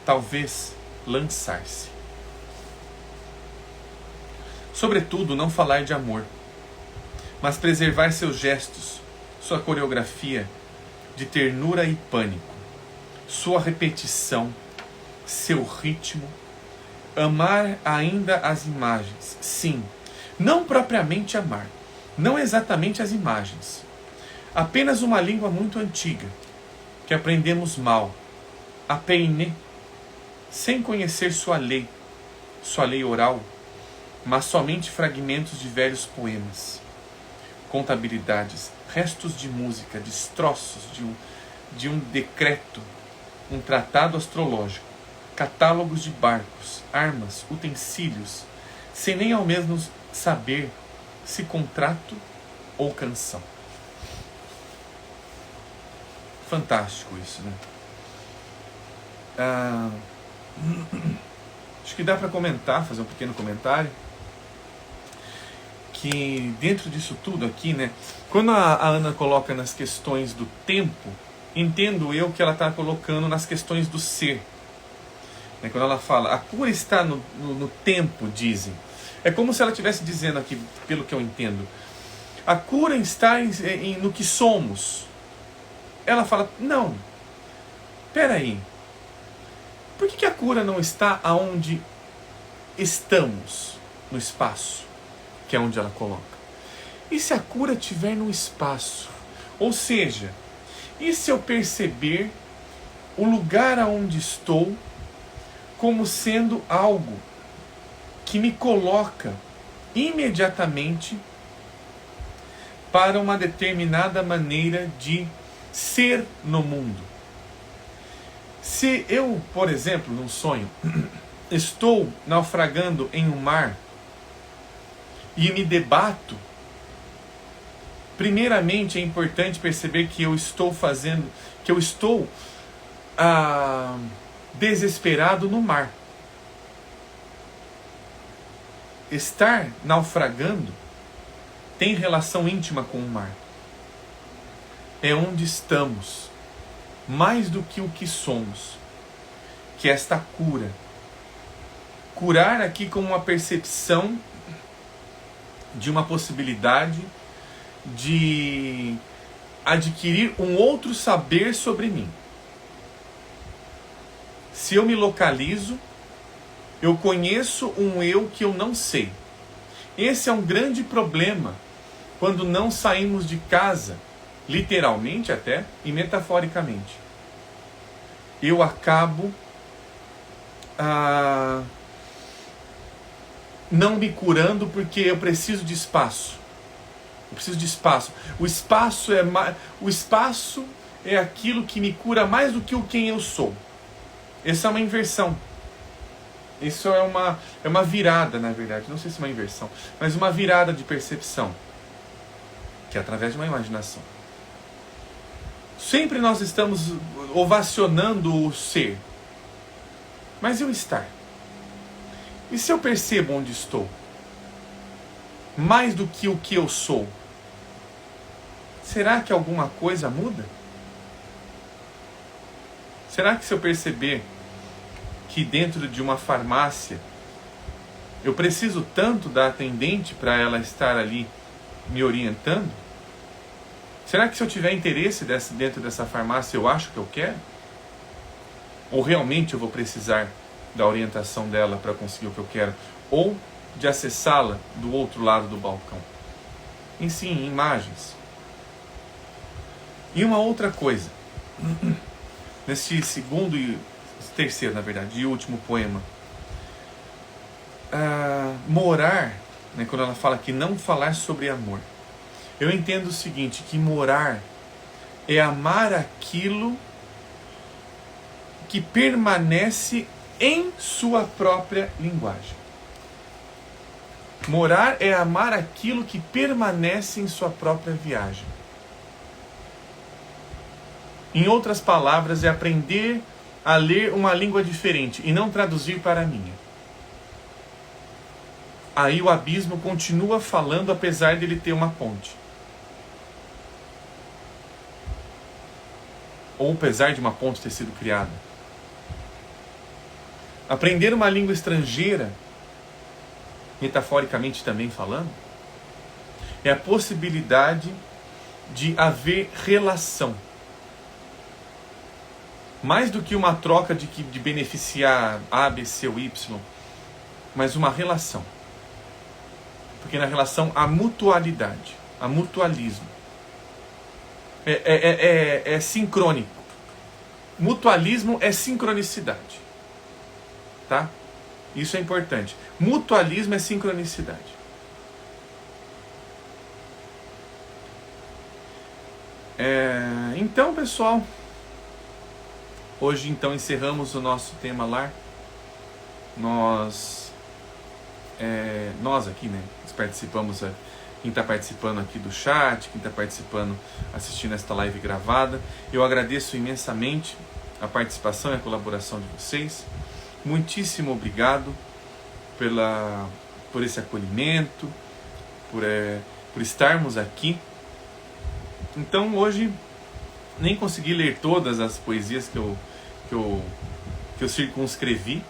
Speaker 1: talvez lançar-se. Sobretudo, não falar de amor, mas preservar seus gestos, sua coreografia de ternura e pânico, sua repetição, seu ritmo. Amar ainda as imagens, sim, não propriamente amar, não exatamente as imagens. Apenas uma língua muito antiga, que aprendemos mal, a peine, sem conhecer sua lei oral, mas somente fragmentos de velhos poemas, contabilidades, restos de música, destroços de um decreto, um tratado astrológico, catálogos de barcos, armas, utensílios, sem nem ao menos saber se contrato ou canção. Fantástico isso, né? Acho que dá para comentar, fazer um pequeno comentário, que dentro disso tudo aqui, né, quando a Ana coloca nas questões do tempo, entendo eu que ela está colocando nas questões do ser. Quando ela fala, a cura está no tempo, dizem. É como se ela estivesse dizendo aqui, pelo que eu entendo, a cura está no que somos. Ela fala, não, peraí, por que a cura não está aonde estamos, no espaço, que é onde ela coloca? E se a cura estiver no espaço? Ou seja, e se eu perceber o lugar aonde estou como sendo algo que me coloca imediatamente para uma determinada maneira de ser no mundo? Se eu, por exemplo, num sonho, estou naufragando em um mar e me debato Primeiramente, é importante perceber que eu estou desesperado no mar. Estar naufragando tem relação íntima com o mar. É onde estamos, mais do que o que somos, que é esta cura. Curar aqui como uma percepção de uma possibilidade de adquirir um outro saber sobre mim. Se eu me localizo, eu conheço um eu que eu não sei. Esse é um grande problema quando não saímos de casa, literalmente até e metaforicamente. Eu acabo não me curando porque eu preciso de espaço. Eu preciso de espaço. O espaço é aquilo que me cura mais do que quem eu sou. Essa é uma inversão. Isso é uma virada, na verdade. Não sei se é uma inversão, mas uma virada de percepção, que é através de uma imaginação. Sempre nós estamos ovacionando o ser. Mas e o estar? E se eu percebo onde estou? Mais do que o que eu sou? Será que alguma coisa muda? Será que se eu perceber que dentro de uma farmácia eu preciso tanto da atendente para ela estar ali me orientando? Será que se eu tiver interesse dentro dessa farmácia eu acho que eu quero? Ou realmente eu vou precisar da orientação dela para conseguir o que eu quero? Ou de acessá-la do outro lado do balcão? E sim, imagens. E uma outra coisa, nesse segundo e terceiro, na verdade, e último poema, morar, né, quando ela fala que não falar sobre amor, eu entendo o seguinte, que morar é amar aquilo que permanece em sua própria linguagem. Morar é amar aquilo que permanece em sua própria viagem. Em outras palavras, é aprender a ler uma língua diferente e não traduzir para a minha. Aí o abismo continua falando apesar de ele ter uma ponte. Ou apesar de uma ponte ter sido criada. Aprender uma língua estrangeira, metaforicamente também falando, é a possibilidade de haver relação. Mais do que uma troca de beneficiar A, B, C ou Y, mas uma relação. Porque na relação há mutualidade, há mutualismo. É sincrônico. Mutualismo é sincronicidade. Tá? Isso é importante. Mutualismo é sincronicidade. Então, pessoal, hoje então encerramos o nosso tema lar. Nós aqui, né, participamos, quem está participando aqui do chat, quem está participando, assistindo esta live gravada. Eu agradeço imensamente a participação e a colaboração de vocês. Muitíssimo obrigado por esse acolhimento, por estarmos aqui. Então hoje nem consegui ler todas as poesias que eu circunscrevi,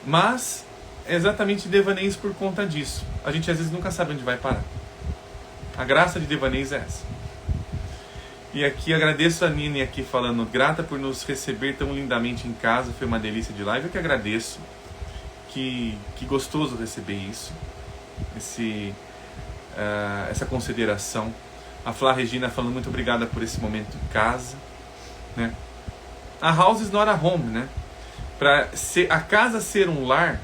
Speaker 1: mas é exatamente devaneios por conta disso. A gente às vezes nunca sabe onde vai parar. A graça de devaneios é essa. E aqui agradeço a Nini aqui falando, grata por nos receber tão lindamente em casa, foi uma delícia de live. Eu que agradeço, que gostoso receber isso, essa consideração. A Flá Regina falando, muito obrigada por esse momento em casa, né? A house is not a home, né? Para a casa ser um lar,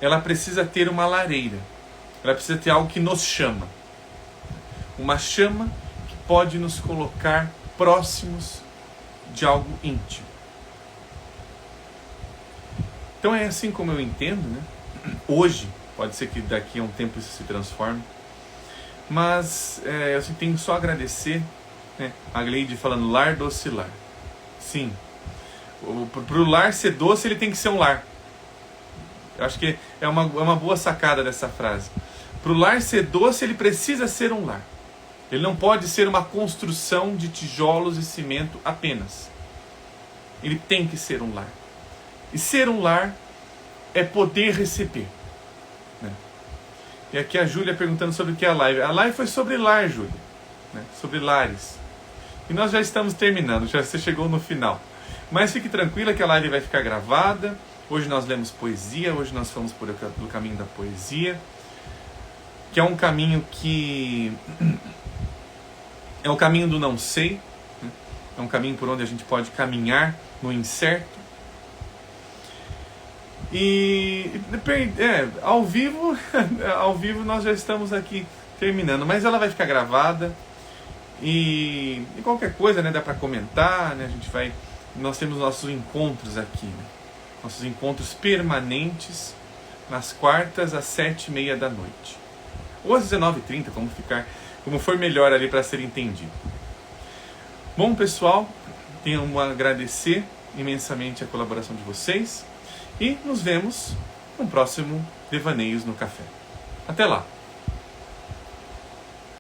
Speaker 1: ela precisa ter uma lareira, ela precisa ter algo que nos chama, uma chama que pode nos colocar próximos de algo íntimo. Então é assim como eu entendo, né? Hoje, pode ser que daqui a um tempo isso se transforme, Mas eu tenho só a agradecer, né, a Gleide falando lar doce lar. Sim, para o lar ser doce, ele tem que ser um lar. Eu acho que é uma boa sacada dessa frase. Para o lar ser doce, ele precisa ser um lar. Ele não pode ser uma construção de tijolos e cimento apenas. Ele tem que ser um lar. E ser um lar é poder receber, né? E aqui a Júlia perguntando sobre o que é a live. A live foi sobre lar, Júlia, né? Sobre lares. E nós já estamos terminando, já você chegou no final. Mas fique tranquila que a live vai ficar gravada. Hoje nós lemos poesia, hoje nós fomos pelo caminho da poesia, que é um caminho que é o caminho do não sei, né? É um caminho por onde a gente pode caminhar no incerto. E ao vivo nós já estamos aqui terminando, mas ela vai ficar gravada e qualquer coisa, né, dá para comentar, né? Nós temos nossos encontros aqui, né? Nossos encontros permanentes nas quartas às 7h30 da noite. Ou às 19h30, como for melhor ali para ser entendido. Bom, pessoal, tenho a agradecer imensamente a colaboração de vocês e nos vemos no próximo Devaneios no Café. Até lá!